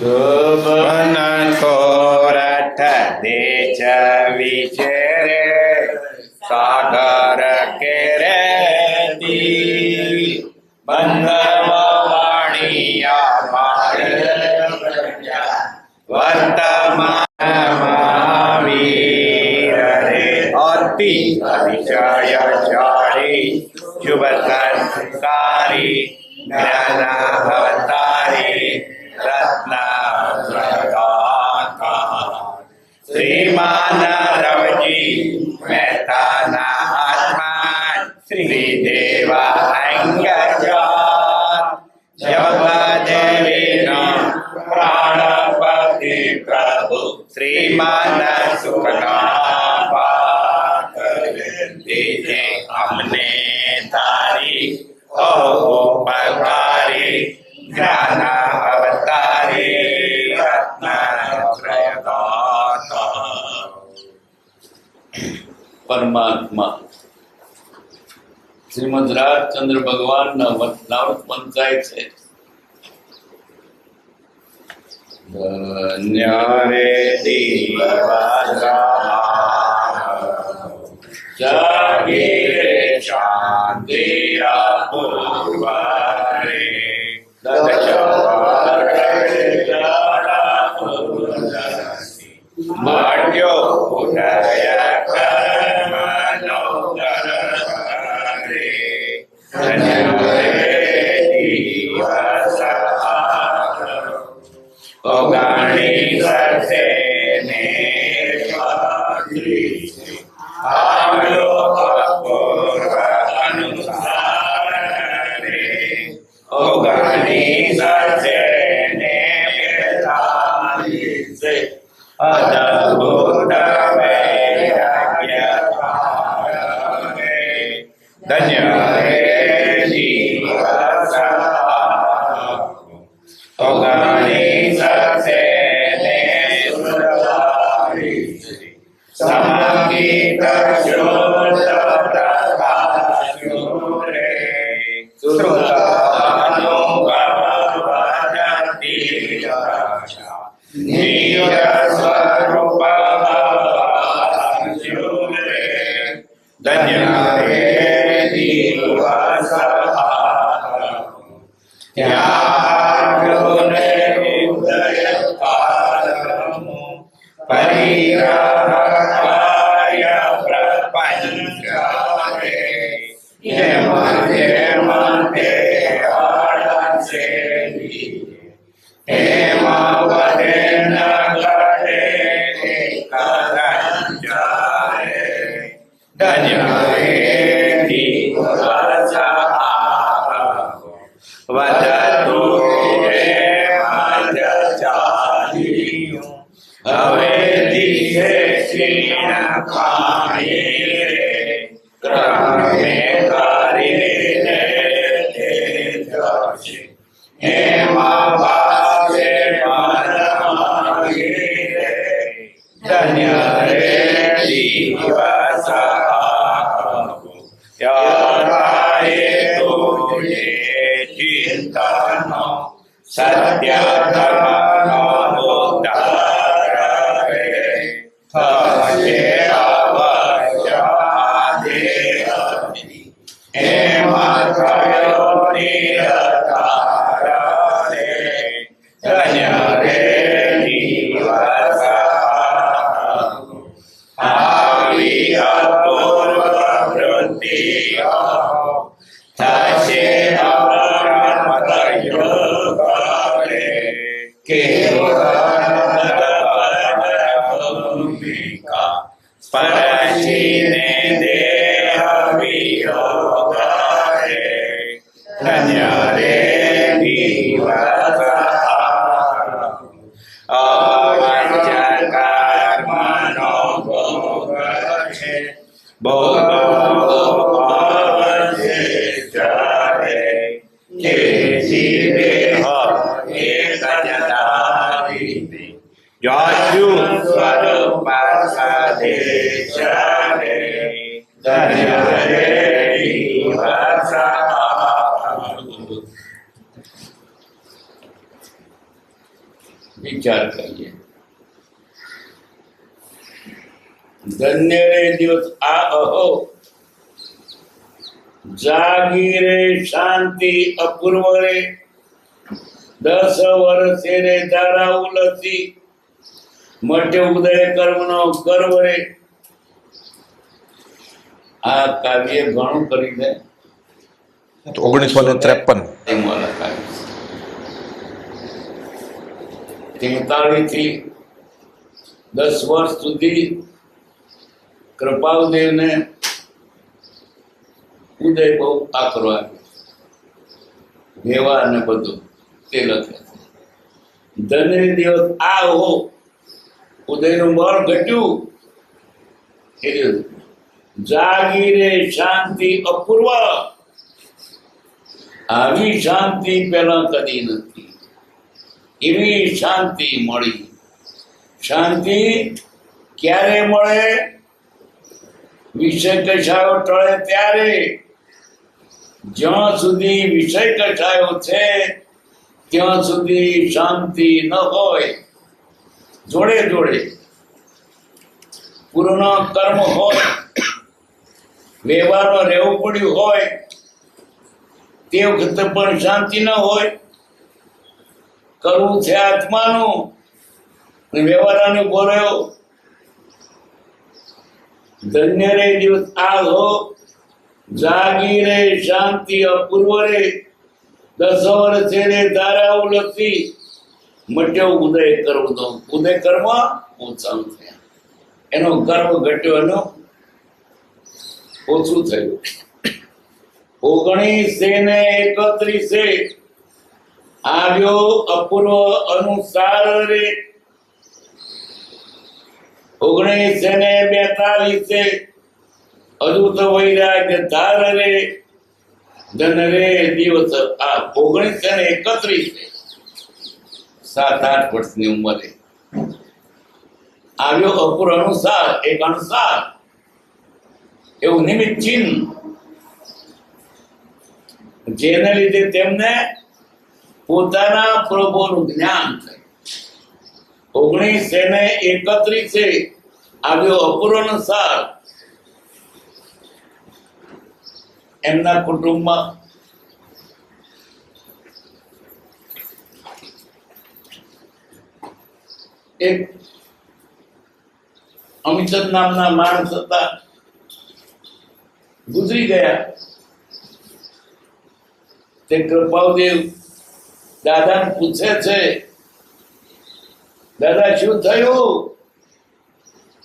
શુભન ખોરઠ દેશ વિચરે સાગર કેરે બંધવાણીયા વર્તમાન વીર રે અતિ અતિશયશાળી શુભ સંસ્કારી જ્ઞાન અવતારી શ્રીમાન રવજી મહેતાના આત્મા શ્રી દેવા જગદેવીનો પ્રાણપતિ પ્રભુ શ્રીમાન સુખના દેજે અમને તારી ઉપકારી જ્ઞાન અવતારી પરમાત્મા શ્રીમદ રાજચંદ્ર ભગવાનના વતનાવત પંચાય છે. ધન્ય રે જાગીરે શાંતિ અપૂર્વરે મળ્યો ઉદય કર્મનો કરે ધન્ય રે દિવસ ઓગાણી કરશે ને આવ્યો અપૂર્વ અનુસાર રે ઓગાણી કરશે ને અદભુત ધન્ય રે દિવસ ઓગાણી કરશે ને સમગીત શુદ્ધ પ્રકાશ્યો રે નિજ સ્વરૂપ ધન્ય રે દિવસ ત્યાગને ઉદય કારમો પરિગ્રહાય પ્રપંચ રે જેમ જેમ તે આળસે એમ વધે ન ઘટે કરંજ રે ધન્ય રે દિવસ વધતુ રે મજ ચાલ્યું હવે દિશે ક્ષીણ ખાય રે ક્રમે કરીને તે જશે એમાં વાસે માગે રે ધન્ય રે દિવસ યરાય તુજે ચિંતનો સત્ય ધર્મનો ઉદ્ધાર રે થશે અવશ્ય એમાં થયો નિરતાર રે ધન્ય રે દિવસ આવી અપૂર્વ વૃત્તિઓ થશે પરશીને દેહ વિયોગ રે ધન્ય રે દિવસ અવંચન કર્મનો ભોગ છે ભોગ અવશેષ રે તેથી દેહ એક જનારી જાજુ સ્વરૂપ સદેશ રે ધન્ય રે દિવસ વિચાર કરીએ. ધન્ય રે દિવસ આ અહો, જાગી રે શાંતિ અપૂર્વ રે, 10 વર્ષે રે ધારા ઉલસી, મટ્યો ઉદય કર્મનો ગર્વ રે. આ કાવ્ય ઘણું કરી દે. 1953 એમાં લખાયું 43 થી 10 વર્ષ સુધી કૃપાલદેવને ઉદય બહુ આકરો આવ્યો, વ્યવહાર ને બધું તે લખે. ધન્ય દિવસ આ હો, ઉદયનું બળ ઘટ્યું, એ જાગી રે શાંતિ અપૂર્વ. આવી શાંતિ પહેલા કદી નથી, એવી શાંતિ મળી. શાંતિ ક્યારે મળે? વિષય કષાયો ટળે ત્યારે. જ્યાં સુધી વિષય કષાયો છે ત્યાં સુધી શાંતિ ન હોય. જોડે જોડે પૂર્ણ કર્મ હોય, વ્યવહારમાં રહેવું પડ્યું હોય, તે વખતે પણ શાંતિ ન હોય. કરવું છે આત્માનું અને વ્યવહારાને ઉભો રહ્યો. ધન્ય રે દિવસ આ હો, જાગી રે શાંતિ અપૂર્વ રે, 10 વર્ષે રે ધારા ઉલસી, મટ્યો ઉદય કર્મનો. ઉદય કર્મ ઓછાનું થયા, એનો કર્મ ઘટ્યો, એનો ઓછું થયું. 19 ને 31 આવ્યો અપૂર્વ અનુસાર રે. 19 ને 42 અદભુત વૈરાગ્ય ધાર રે. ધન રે દિવસ આ 19 ને 31 7-8 વર્ષની ઉંમરે આવ્યો અપૂર્વ અનુસાર, એક અનુસાર એવું નિમિત્ત ચિહ્ન, જેને લીધે તેમને પોતાના પ્રભુનું જ્ઞાન થયું. 19 ને 31 આવ્યો અપૂર્વ અનુસાર. એમના કુટુંબમાં એક અમિતન નામના માણસ હતા, ગુજરી ગયા. તે કૃપાલદેવ દાદાને પૂછે છે, દાદા શું થયું?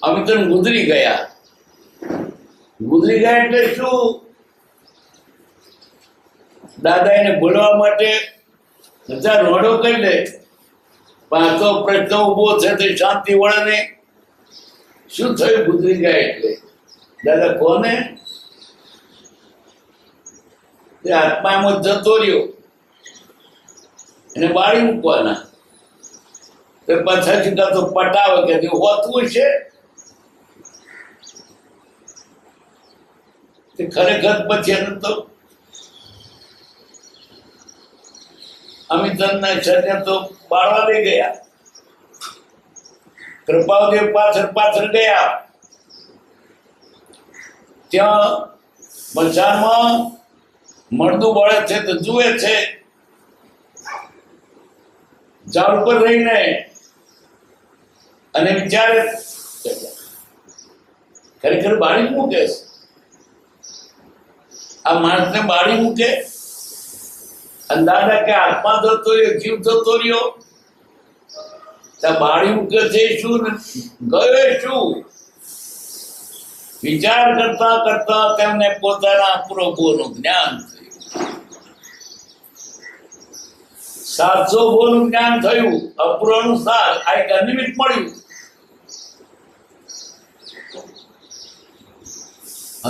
અમિતન ગુજરી ગયા. ગુજરી ગયા એટલે શું? દાદા એને ભૂલવા માટે હજાર રોડો કરી દે, પાંચો પ્રશ્ન ઉભો છે તે શાંતિ વળે ને. શું થયું ગુજરી ગયા એટલે? દાદા કોને? તે આત્મામાં જતો રહ્યો, એને બાળી મૂકવાના. તે પાછા જુદા તો પટાવે કે હોતું છે. તે ખરેખર પછી એને તો અમિતનના શરીર તો બાળવા લઈ ગયા. કૃપાલદેવ પાછળ પાછળ ગયા. ત્યાં મજામાં મળતું બળે છે તો જુએ છે, ઝાડ ઉપર રહીને, અને વિચારે ખરેખર બાળી મૂકે છે. આ માણસને બાળી મૂકે. અંદાજા કે આત્મા જતો રહ્યો, જીવ જતો રહ્યો, ત્યાં બાળી મૂકે છે શું ને ગયો શું? વિચાર કરતા કરતા તેમને પોતાના પ્રભુનું જ્ઞાન થયું. 700 બોનું જ્ઞાન થયું અપૂર્વ અનુસાર. આ એક અનિમિત મળ્યું.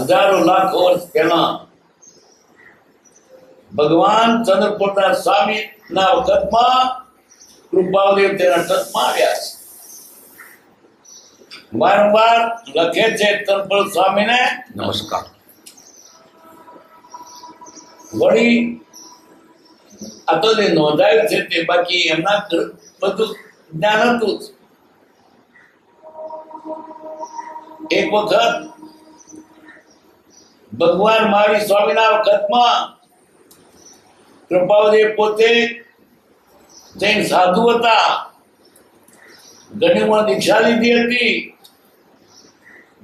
હજારો લાખો વર્ષ પહેલા ભગવાન ચંદ્રપોટા સ્વામી ના વખતમાં કૃપાલદેવ તેના તત્માં આવ્યા છે. વારંવાર લખે છે ચંદ્રપોટા સ્વામીને નમસ્કાર. વળી આ તો જે નોંધાયું છે તે બાકી એમના બધું જ્ઞાન હતું જ. એક વખત ભગવાન મહાવીર સ્વામીના વખતમાં કૃપાળદેવ પોતે જૈન સાધુ હતા, ઘણીમાં દીક્ષા લીધી હતી,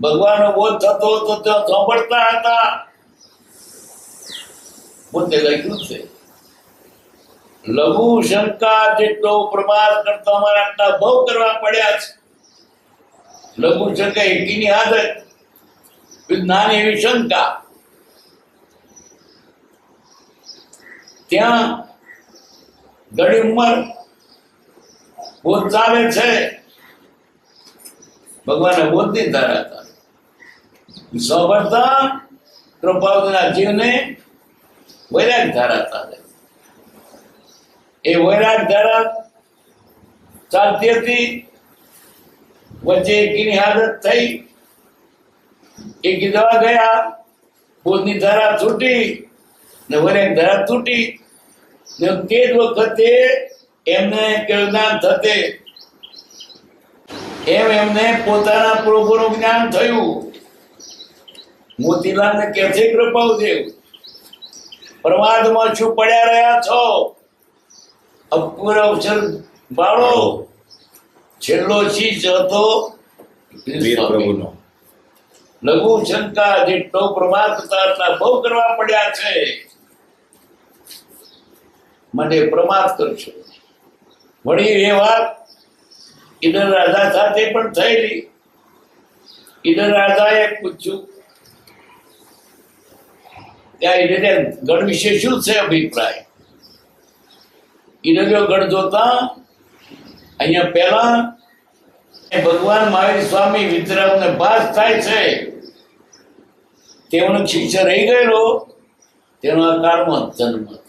ભગવાનનો બોધ થતો હતો તો સાંભળતા હતા. પોતે લખ્યું છે, લઘુ શંકા જેટલો પ્રમાદ કરતા અમારા આટલા બહુ કરવા પડ્યા છે. લઘુ શંકા એકીની આદત, નાની એવી શંકા. ત્યાં ઘણી ઉંમર બોધ ચાલે છે, ભગવાને બોધ ની ધારા હતા. સાંભળતા કૃપાળુના જીવને વૈરાગ ધારા હતા. એ વૈરાગ ધારા ચાલતી હતી, વચ્ચે એકીની આદત થઈ, એકી દવા ગયા, બોધની ધારા છૂટી ને વૈરાગ ધારા તૂટી. ને તે જ વખતે એમને જ્ઞાન થતે એમ એમને પોતાના પ્રભુનું જ્ઞાન થયું. મોતીલાલને કહે છે કૃપાળદેવ, પ્રમાદમાં શું પડ્યા રહ્યા છો? અપૂર અવસર બાળો, છેલ્લો શીશ હતો વીર પ્રભુનો. લઘુ શંકા જેટલો પ્રમાદ હતા એટલા બહુ કરવા પડ્યા છે, મને પ્રમાદ કરશો. વળી એ વાત ઈડર રાજા સાથે પણ થયેલી. ઈડર રાજાએ પૂછ્યું, ત્યાં ઈડરે ગઢ વિશે શું છે અભિપ્રાય? ઈડર્યો ગઢ જોતા અહીંયા પહેલા ભગવાન મહાવીર સ્વામી વિતરાગને ભાસ થાય છે, તેઓનો શિષ્ય રહી ગયેલો, તેનો આ કાળમાં જન્મ થયો.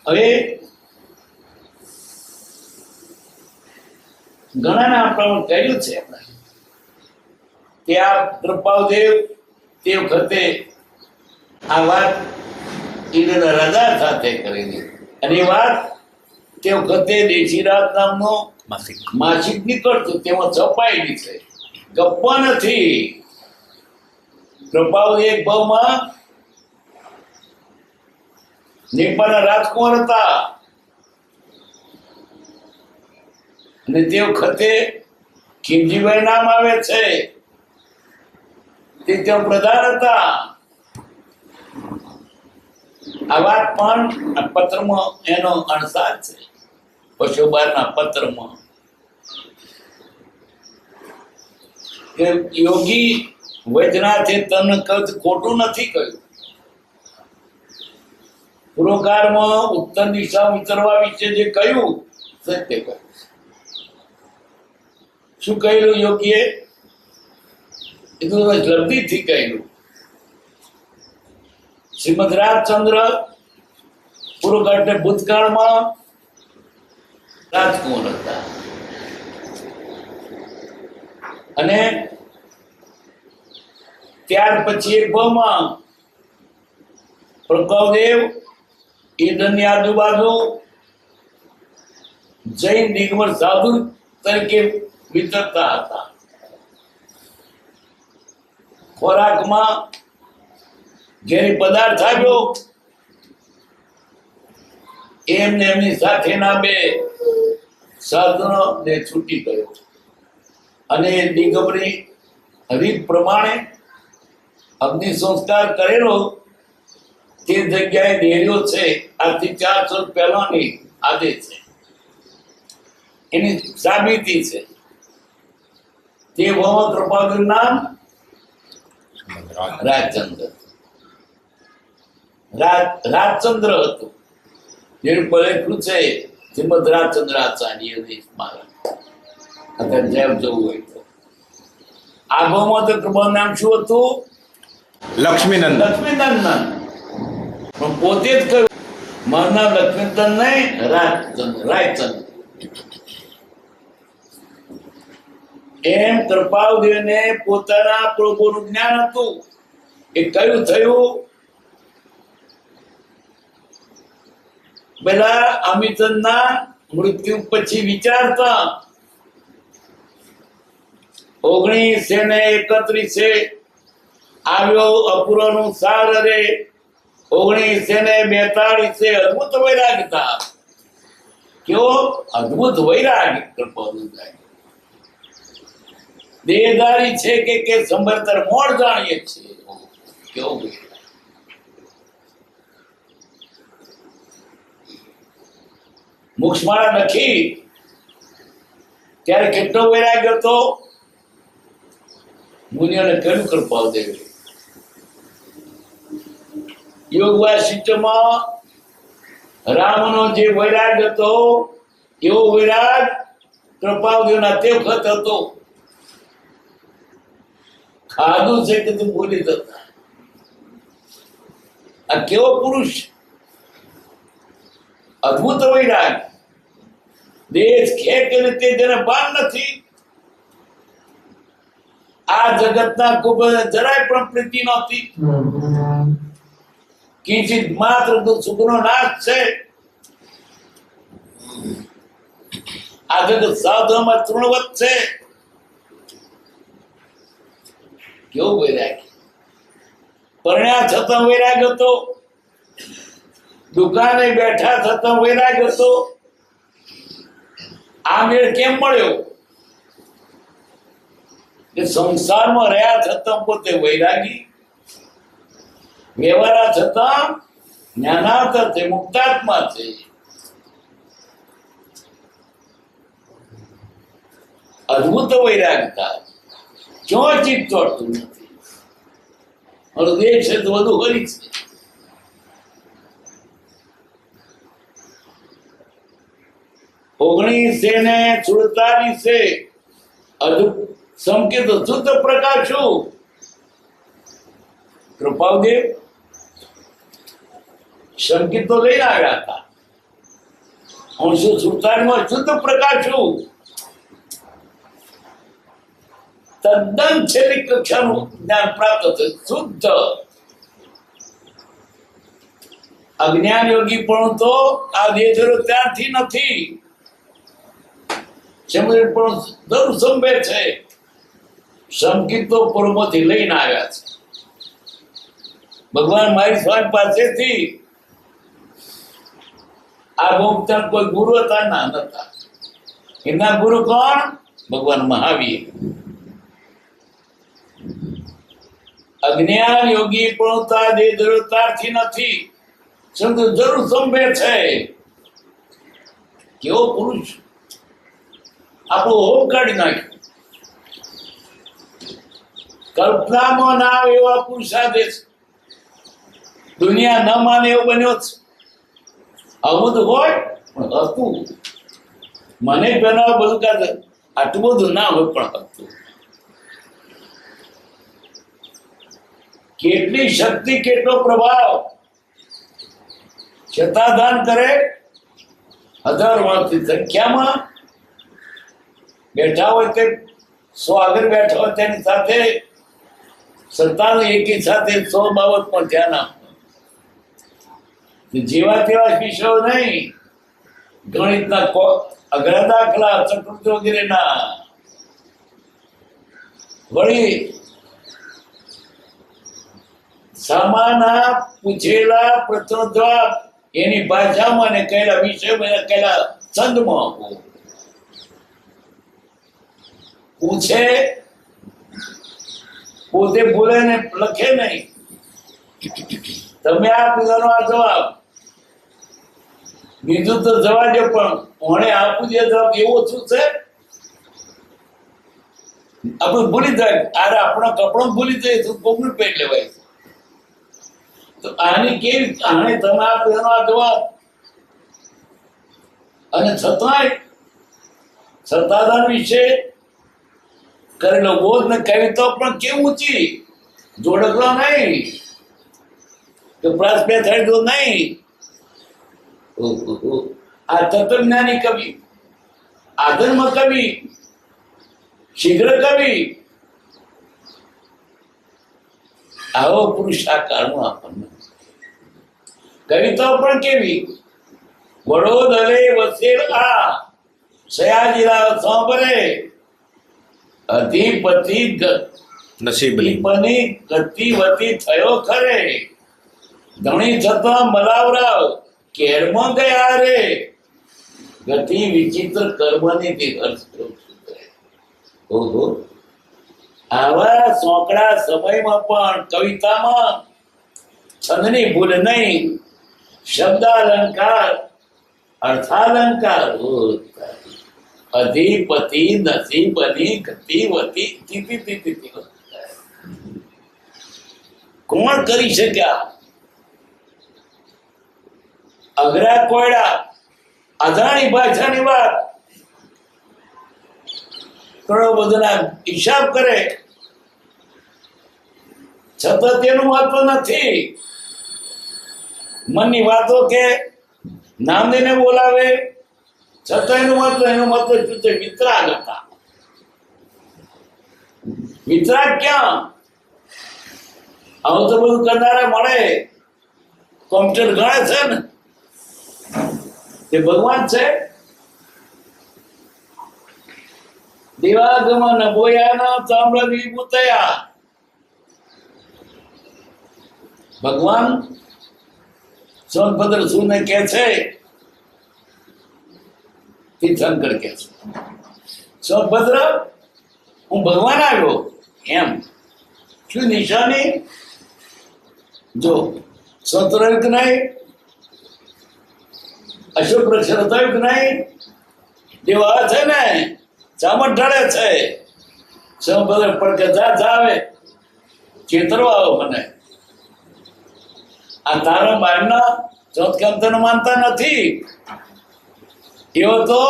હવે ઘણાને આપણે કહ્યું છે કે આ કૃપાળદેવ તે વખતે આ વાત ઈડરના રાજા સાથે કરેલી, અને એ વાત તે વખતે દેશીરાજ નામનો માસિક નીકળતું, તેમાં છપાયેલી છે, ગપ્પા નથી. કૃપાળદેવ ભાવમાં નેપાળના રાજકુમાર હતા, અને તે વખતે ખીમજીભાઈ નામ આવે છે, તે ત્યાં પ્રધાન હતા. આ વાત પણ આ પત્રમાં એનો અણસાર છે, પશુબારના પત્રમાં, કે યોગી વૈદ્યનાથે તન કદ ખોટું નથી કહ્યું. પુરોકારમાં ઉત્તર દિશા વિતરવા વિશે જે કહ્યું સત્ય કહ્યું. શું કહેલું યોગીએ? એ તો જલ્દીથી કહેલું. શ્રીમદ રાજચંદ્ર પુરોકાળને ભૂતકાળમાં રાજકુમાર હતા, અને ત્યાર પછી એક ભાવમાં પ્રભાવદેવ ઈડરની આજુબાજુ જૈન દિગંબર સાધુ તરીકે વિચરતા હતા. ખોરાકમાં ઝેરી પદાર્થ આવ્યો, એમને એમની સાથેના બે સાધનો ને છૂટી ગયો, અને દિગંબરી રીત પ્રમાણે અગ્નિ સંસ્કાર કરેલો તે જગ્યાએ ડેર્યો છે. આજથી 400 પહેલાની આદેશ છે, એની સાબિતી છે. તે ભગવાન કૃપાળુનું નામ રાજચંદ્ર હતું, જેનું લખ્યું છે શ્રીમદ રાજચંદ્રાચાર્ય મહારાજ. અત્યારે જેમ જવું હોય તો આ ભાવમાં તો કૃપાળુનું નામ શું હતું? લક્ષ્મીનંદન. લક્ષ્મીનંદન. પણ પોતે જ કહ્યું, મારું નામ લક્ષ્મીનંદન નહીં, રાયચંદ્ર. એમ કૃપાળદેવને પોતાના પ્રભુનું જ્ઞાન હતું. એ કયું થયું? પેલા અમિતના મૃત્યુ પછી વિચારતા 1931 આવ્યો અપૂર્વનું સાર રે 1942 અદ્ભુત વૈરાગ હતા. કેવો અદ્ભુત વૈરાગ કૃપાલુદાય. દેહદારી છે કે સંબંતર મોડ જાણીએ છીએ. કેવો વૈરાગ. મોક્ષમાળા લખી ત્યારે કેટલો વૈરાગ હતો. મુનિઓને કહ્યું કૃપાલદેવ યોગ વાસિષ્ઠમાં રામનો જે વૈરાગ હતો એવો વૈરાગ કૃપાલદેવના તે વખત હતો. ખાધું છે કે તું ભૂલી જતા. આ કેવો પુરુષ. અદ્ભુત વૈરાગ. દેશ ખે કે તે જેને ભાન નથી. આ જગતના ખૂબ જરાય પણ પ્રીતિ નહોતી. કિંચિત માત્ર સુખનો નાશ છે. આ જગત સાધુમાં તૃણવત છે. કેવો વૈરાગ. પરણ્યા છતાં વૈરાગ હતો. દુકાને બેઠા છતાં વૈરાગ હતો. આ મેળ કેમ મળ્યો કે સંસારમાં રહ્યા છતાં પોતે વૈરાગી, વ્યવહાર છતાં જ્ઞાનાર્થ છે, મુક્તાત્મા છે. અદ્ભુત વૈરાગતા. ક્યાં ચિત્ત ચોટતું નથી. હૃદય છે તો બધું હરી છે. ઓગણીસે ને 47 સંકેત શુદ્ધ પ્રકાશું કૃપાલદેવ સંકેતો લઈને આવ્યા હતા. 1947 શુદ્ધ પ્રકાશું તદ્દન છેલ્લી કક્ષાનું જ્ઞાન પ્રાપ્ત થયું. શુદ્ધ અજ્ઞાન યોગી પણ તો આ દેહ ત્યારથી નથી. સમય પણ દર સંભે છે. સંકેતો પૂર્વથી લઈને આવ્યા છે. ભગવાન મારી સ્વામી પાસેથી આ ગોપચંદ કોઈ ગુરુ હતા ના નતા. એના ગુરુ કોણ? ભગવાન મહાવીર. અજ્ઞાન યોગી પણ દેહ જરૂરતાથી નથી. જરૂર સંભે છે. કેવો પુરુષ. આપણું હોમ કાઢી નાખ્યું. કલ્પનામાં ના આવે એવા પુરુષાદેશ. દુનિયા ન માને એવો બન્યો છે. આવું તો હોય પણ હતું. મને બનાવ બધું કાઢે. આટલું બધું ના હોય પણ હતું. કેટલી શક્તિ, કેટલો પ્રભાવ. શતાધાન કરે 1000 માણસની સંખ્યામાં બેઠા હોય તે 100 આગળ બેઠા હોય તેની સાથે 97 એકી સાથે 100 બાબત પણ ધ્યાન આપવું. જેવા તેવા વિષયો નહીં. ગણિતના અઘરા દાખલા, ચતુર્થ વગેરેના. વળી સામાના પૂછેલા પ્રશ્નો જવાબ એની ભાષામાં ને કહેલા વિષયમાં કહેલા છંદમાં આપો. પૂછે પોતે બોલે ને લખે નહીં. તમે આપવાનો આ જવાબ. બીજું તો જવા દે પણ કોણે આપવું જે જવાબ એવો શું છે? આપણે ભૂલી જાય. આરે આપણા કપડો ભૂલી જાય તો કોકનું પેટ લેવાય. તો આની કેવી આને તમે આપવાનો આ જવાબ. અને છતાંય સત્તાધાર વિશે કરેલો બોધ ને કવિતા પણ કેવું ઊંચી. જોડકલો નહીં કે પ્રાસ બે થાય તો નહીં. આ તત્વજ્ઞાની કવિ, આધર્મ કવિ, શીઘ્ર કવિ. આવો પુરુષાકારનું આપણને કવિતાઓ પણ કેવી. વડોદરે વસેલ આ સયાજીરાવ સાંભળે અધિપતિ નસીબની બની ગતિવતી થયો ખરે ધણી છતાં મલાવરાવ કેરમાં ગયા રે ગતિ વિચિત્ર કર્મની તે હર્ષ ઓહો આવા સોંકડા સમયમાં પણ કવિતામાં છંદની ભૂલ નહીં શબ્દાલંકાર અર્થાલંકાર અધિપતિ નસીબની ગતિવતી તિતિ કોણ કરી શક્યા અઘરા કોયડા અજાણી ભાષાની વાત ઘણો બધો હિસાબ કરે છતાં તેનું મહત્વ નથી મનની વાતો કે નામ દઈને બોલાવે છતાં એનું મહત્વ શું છે વિતરાગ હતા વિતરાગ ક્યાં આવું તો બધું કરનારા મળે કોમ્પ્યુટર ગણે છે ને તે ભગવાન છે દિવાગમન બોયાના ચામડા વિભૂતયા ભગવાન સોનભદ્ર સુને કે છે તીર્થંકર કે છે સોનભદ્ર હું ભગવાન આવ્યો એમ શું નિશાની જો સ્વતંત્ર કે નહીં અશોક વૃક્ષ થયું કે નહીં દેવા છે ને ચામડ ઢળે છે સોનભદ્ર પણ કે જાવે ચેતરવા આવો મને આ તારા બારના ચોથકામ તને માનતા નથી એવો તો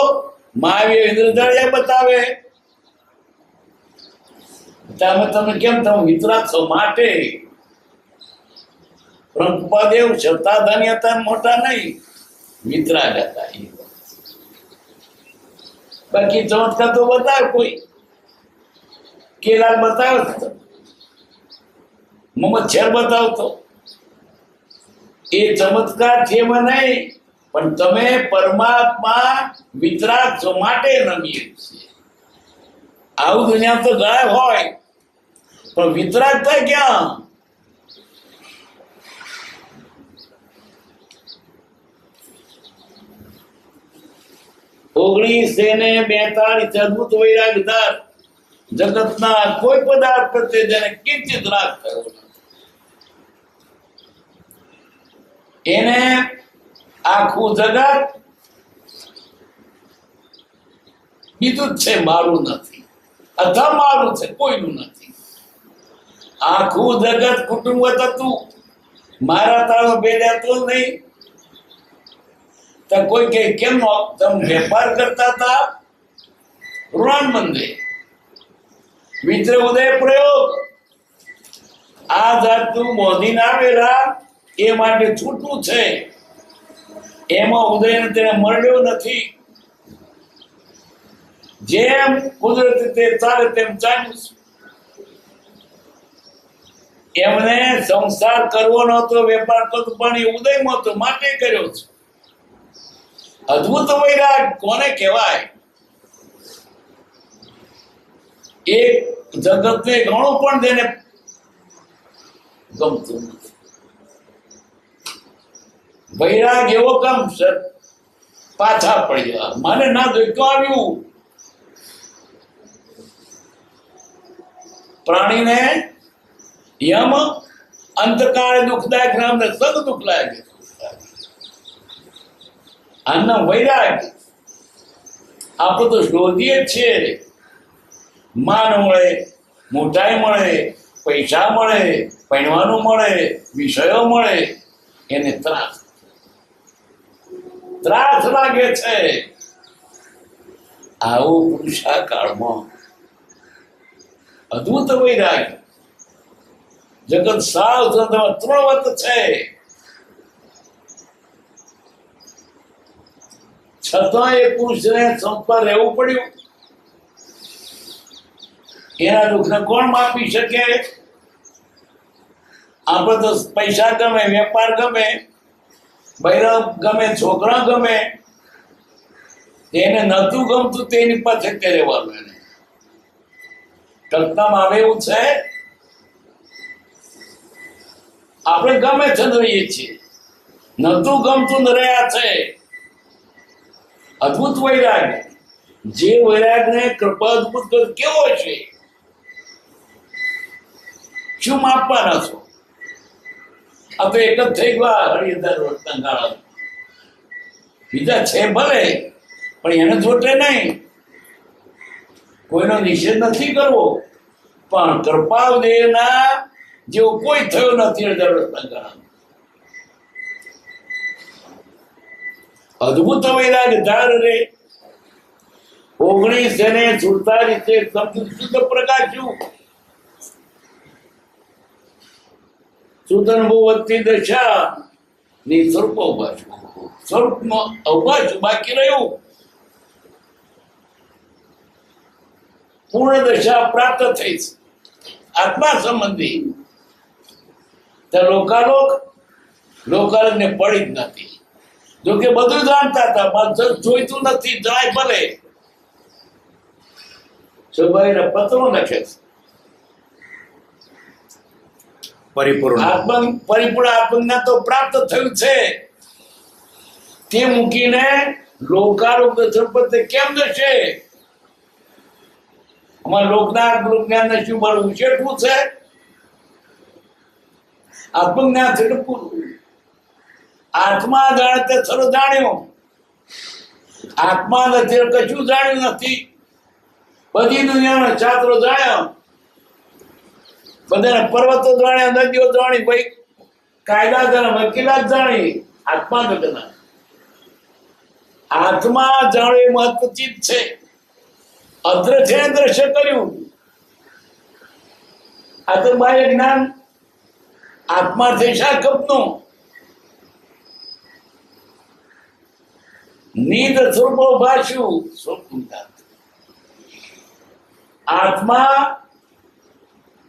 મહાવીર ઇન્દ્રજાળે બતાવે તમે કેમ તમે વિતરાગ છો માટે પ્રભુપાદેવ શતાધાની હતા મોટા નહીં વિતરાગ હતા બાકી ચમત્કાર તો બતાવે કોઈ કેલાલ બતાવ્યો મોહમ્મદ શેર બતાવતો એ ચમત્કાર છે એમાં નહીં પણ તમે પરમાત્મા વિતરાગ છો માટે રમીએ છીએ આવું દુનિયા તો ગાયબ હોય પણ વિતરાગ થાય ક્યાં ને 42 અદભુત વૈરાગ ધાર જગતના કોઈ પદાર્થ પ્રત્યે જેને કિંચિત રાગ થયો નથી એને આખું જગત બીજું જ છે મારું નથી અથવા મારું છે કોઈનું નથી આખું જગત કુટુંબ હતું મારા તારો બેડાતો નહીં તો કોઈ કે કેમ તમે વેપાર કરતા હતા ઋણ બંધે મિત્ર ઉદય પ્રયોગ આ જાતનું મોદી આવેલા એ માટે છૂટું છે એમાં ઉદયને તેને મળ્યો નથી જેમ કુદરતી તે ચાલે તેમ ચાલ્યું એમને સંસાર કરવો નહોતો વેપાર કરતો પણ એ ઉદયમાં હતો માટે કર્યો છે અદ્ભુત વૈરાગ કોને કહેવાય એક જગતને ઘણું પણ તેને ગમતું નથી વૈરાગ એવો કામ પાછા પડ્યા મને ના દુઃખ આવ્યું પ્રાણીને યમ અંતકાળ દુઃખદાયક નામને સદ દુઃખ લાગે આનો વૈરાગ આપણે તો શોધીએ છીએ માન મળે મોટાઈ મળે પૈસા મળે પહેરવાનું મળે વિષયો મળે એને ત્રાસ લાગે છે આવો પુરુષાકાળમાં અદ્ભુત વૈરાગ જગત સાવ ત્રણવત છે છતાં એ પુરુષને સંપર્ક રહેવું પડ્યું એના દુઃખને કોણ માપી શકે આપણે તો પૈસા ગમે વેપાર ગમે બૈરા ગમે, છોકરા ગમે, એને નતું ગમતું તેની પાસે તે રહેવાનું. એને કલ્પનામાં આવે એવું છે. આપણે ગમે છે રહીએ છીએ, નતું ગમતું રહ્યા છે. અદ્ભુત વૈરાગ, જે વૈરાગને કૃપા અદ્ભુત કેવો છે, શું માપવાના છો? આ તો એક જ થઈ ગયા હરિહર વર્ષના ગાળા. બીજા છે ભલે, પણ એને જોટે નહીં. કોઈનો નિષેધ નથી કરવો, પણ કૃપાદેવના જેવો કોઈ થયો નથી હરિહર વર્ષના ગાળા. અદ્ભુત વૈરાગ ધાર રે 1947 શુદ્ધ પ્રકાશ્યું. સુતન ભોવતી દશા ની સ્વરૂપ અવભાષ, સ્વરૂપમાં અવભાષ બાકી રહ્યું. પૂર્ણ દશા પ્રાપ્ત થઈ આત્મા સંબંધી. લોકાલોક ને પડી જ નથી. જો કે બધું જાણતા હતા, જોઈતું નથી, જાય ભલે. સભાઈને પત્રો લખે છે, પરિપૂર્ણ આત્મજ્ઞાન તો પ્રાપ્ત થયું છે, તે મૂકીને લોકાલોક સંપત્તિ કેમ જશે? અમારા લોકજ્ઞાન ને શું મળવું છે? શું છે આત્મજ્ઞાન? છે પૂરું. આત્મા જાણે તે સર્વ જાણ્યો. આત્મા નથી કશું જાણ્યું નથી. બધી દુનિયાના શાસ્ત્રો જાણ્યા, બધાને પર્વતો જાણ્યા, નદીઓ જાણી, ભાઈ કાયદા જાણે, વકીલાત જાણી. આત્મા જગના આત્મા જાણવું એ મહત્વચિત છે. અદ્રશ્ય દ્રશ્ય કર્યું. આ તો બાહ્ય જ્ઞાન આત્મા થઈ શાકપનું નીદ સ્વરૂપો ભાષ્યું. આત્મા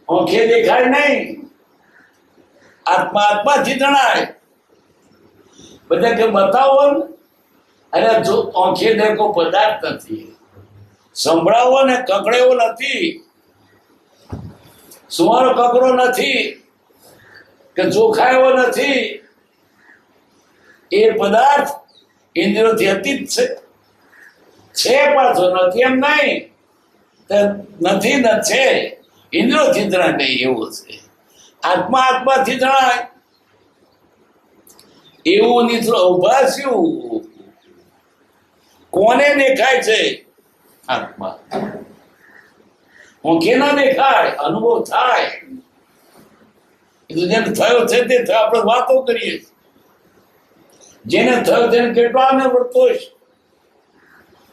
આંખે દેખાય નહીં, આત્મા આત્માથી જણાય. બધા કે બતાવો ને, અરે જો આંખે દેખો પદાર્થ નથી, સંભળાવો ને કકડેવો નથી, સુવારો કકડો નથી કે જોખાયો નથી. એ પદાર્થ ઇન્દ્રિયોથી અતીત છે, પાછો નથી એમ નહીં, નથી ન છે, ઇન્દ્રિયોથી જણાય નહીં એવું છે. આત્મા આત્માથી જણાય એવું નીચલું અવભાસ્યું. કોને દેખાય છે? આત્મા. ઊંઘે ના દેખાય, અનુભવ થાય. જેને થયો છે તે આપણે વાતો કરીએ. જેને થયો તેને કેટલા ને વર્તોષ,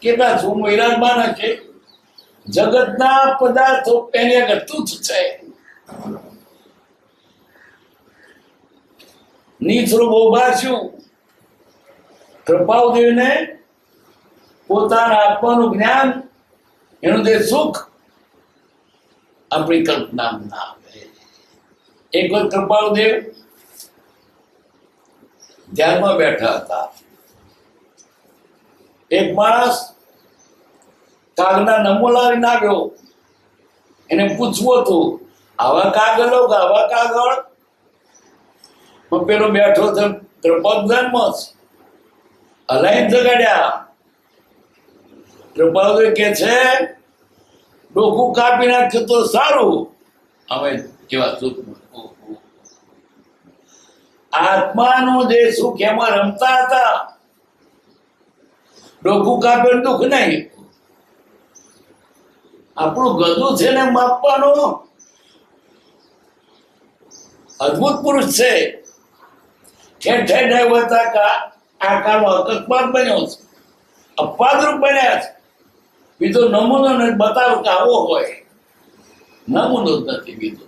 કેટલા શું વિરાજમાન છે. જગતના પદાર્થો એની આગળ તુચ્છ છે. નીચરું ભાષ્યું. કૃપાદેવને પોતાના આત્માનું જ્ઞાન, એનું જે સુખ આપણી કલ્પના ના આવે. એક વખત કૃપાદેવ ધ્યાનમાં બેઠા હતા. એક માણસ કાગના નમૂના લઈને આવ્યો. એને પૂછવું હતું, આવા કાગળો કે આવા કાગળ? પેલો બેઠો તો કૃપાધ્યાન હલાઈ જગાડ્યા. કૃપાદેવ કે છે ડોકું કાપી નાખ્યું તો સારું. હવે કેવા સુખ! આત્માનું જે સુખ એમાં રમતા હતા. ડોકું કાપે દુઃખ નહીં. આપણું ગધું છે ને માપવાનું. અદભુત પુરુષ છે. ઠેર ઠેર ડ્રાઈવર હતા. આ કાળનો અકસ્માત બન્યો છે, અપવાદરૂપ બન્યા છે. બીજો નમૂનો ને બતાવો કે આવો હોય. નમૂનો જ નથી બીજો.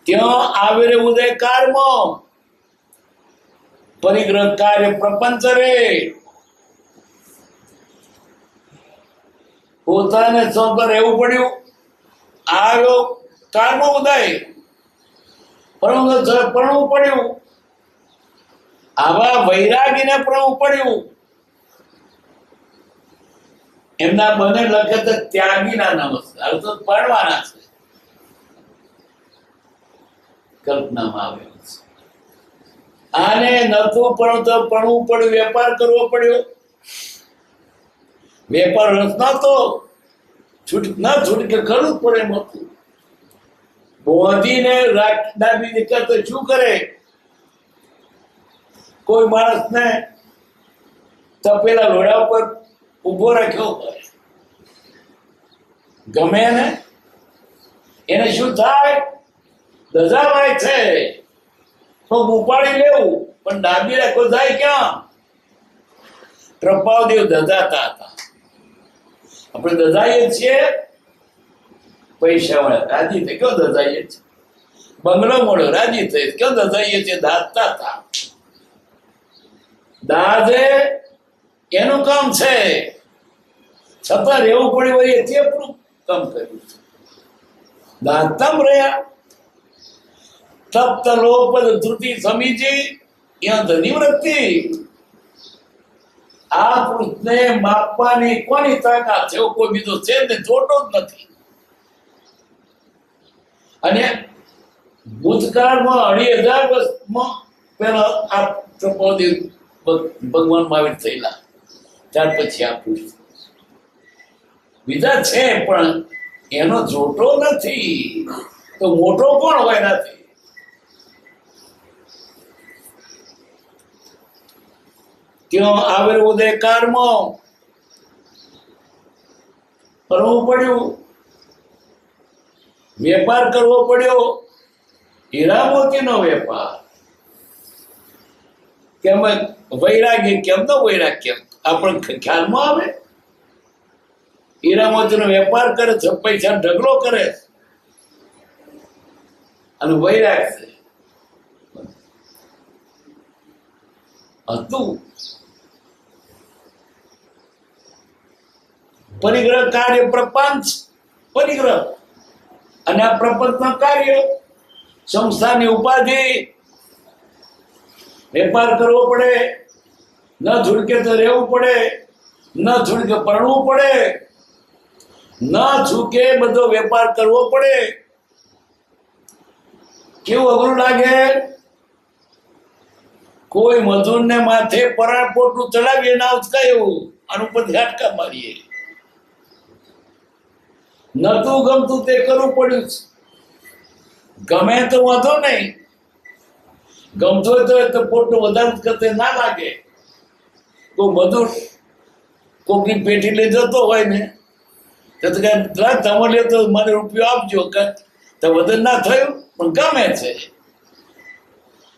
ત્યાં આવેરે ઉદય કારમાં પરિગ્રહ કાર્ય પ્રપંચ રે. પોતાને સંત રહેવું પડ્યું. આવ્યો કારમાં ઉદય, પરણવું પડ્યું. આવા વૈરાગીને પરણવું પડ્યું. એમના બને લખે તો ત્યાગીના નમસ્કાર, તો પડવાના છે, કલ્પનામાં આવેલું છે. આને નતું પણ તો પડવું પડ્યું, વેપાર કરવો પડ્યો. વેપાર રસ નતો, છૂટકે કરવું પડે એમ હતું. બોધીને ડાબી દીકરા તો શું કરે? કોઈ માણસને તપેલા ઘોડા ઉપર ઉભો રાખ્યો હોય, ગમે ને એને શું થાય? દજાવાય છે તો ઉપાડી લેવું, પણ ડાબી રાખો જાય ક્યાં? પ્રભાવદેવ દજાતા હતા. આપણે દજાઈએ છીએ, પૈસા વાળા રાજી થઈ કયો દજાઈએ છીએ, બંગલો મળ્યો રાજી થઈ કયો દજાઈએ છીએ, દાતા હતા. દાદે એનું કામ છે, છતાં રહેવું પડ્યું હોય એથી આપણું કામ કર્યું છે. દાતમ રહ્યા તપ્ત લોપદ ધૃતિ સમીજી યંત નિવૃત્તિ. આ પુરુષને માપવાની કોની તાકાત છે? કોઈ બીજો છે ને, જોટો જ નથી. અને ભૂતકાળમાં 2,500 વર્ષમાં પેલા આ પ્રપોદેવ ભગવાન મહાવીર થયેલા, ત્યાર પછી આ પુરુષ બીજા છે, પણ એનો જોટો નથી. તો મોટો કોણ હોય? નથી. ત્યાં આવેલ ઉદયકારમાં કરવું પડ્યું, વેપાર કરવો પડ્યો, હીરા મોતીનો વેપાર. કેમ વૈરાગ્ય? કેમ નો વૈરાગ્ય આપણે ખ્યાલમાં આવે? હીરા મોતીનો વેપાર કરે છે, પૈસા ઢગલો કરે અને વૈરાગ છે હતું. પરિગ્રહ કાર્ય પ્રપંચ, પરિગ્રહ અને આ પ્રપંચનું કાર્ય, સંસ્થાની ઉપાધિ. વેપાર કરવો પડે, ન છૂટકે તો રહેવું પડે, ન છૂટકે પરણવું પડે, ન છૂટકે બધો વેપાર કરવો પડે. કેવું અઘરું લાગે? કોઈ મજૂરને માથે પરાળ પોટલું ચડાવીએ ના ઉચકાય એવું, આનું ઉપર ઝાટકા મારીએ. નતું ગમતું તે કરવું પડ્યું છે. ગમે તો વાંધો નહીં, ગમતું હોય તો પોટલું વધારે કરતે ના લાગે. કોઈ મજૂર કોકની પેટી લઈ જતો હોય ને, તો તમે લે તો મને રૂપિયો આપજો, તો વધુ ના થયું, પણ ગમે છે.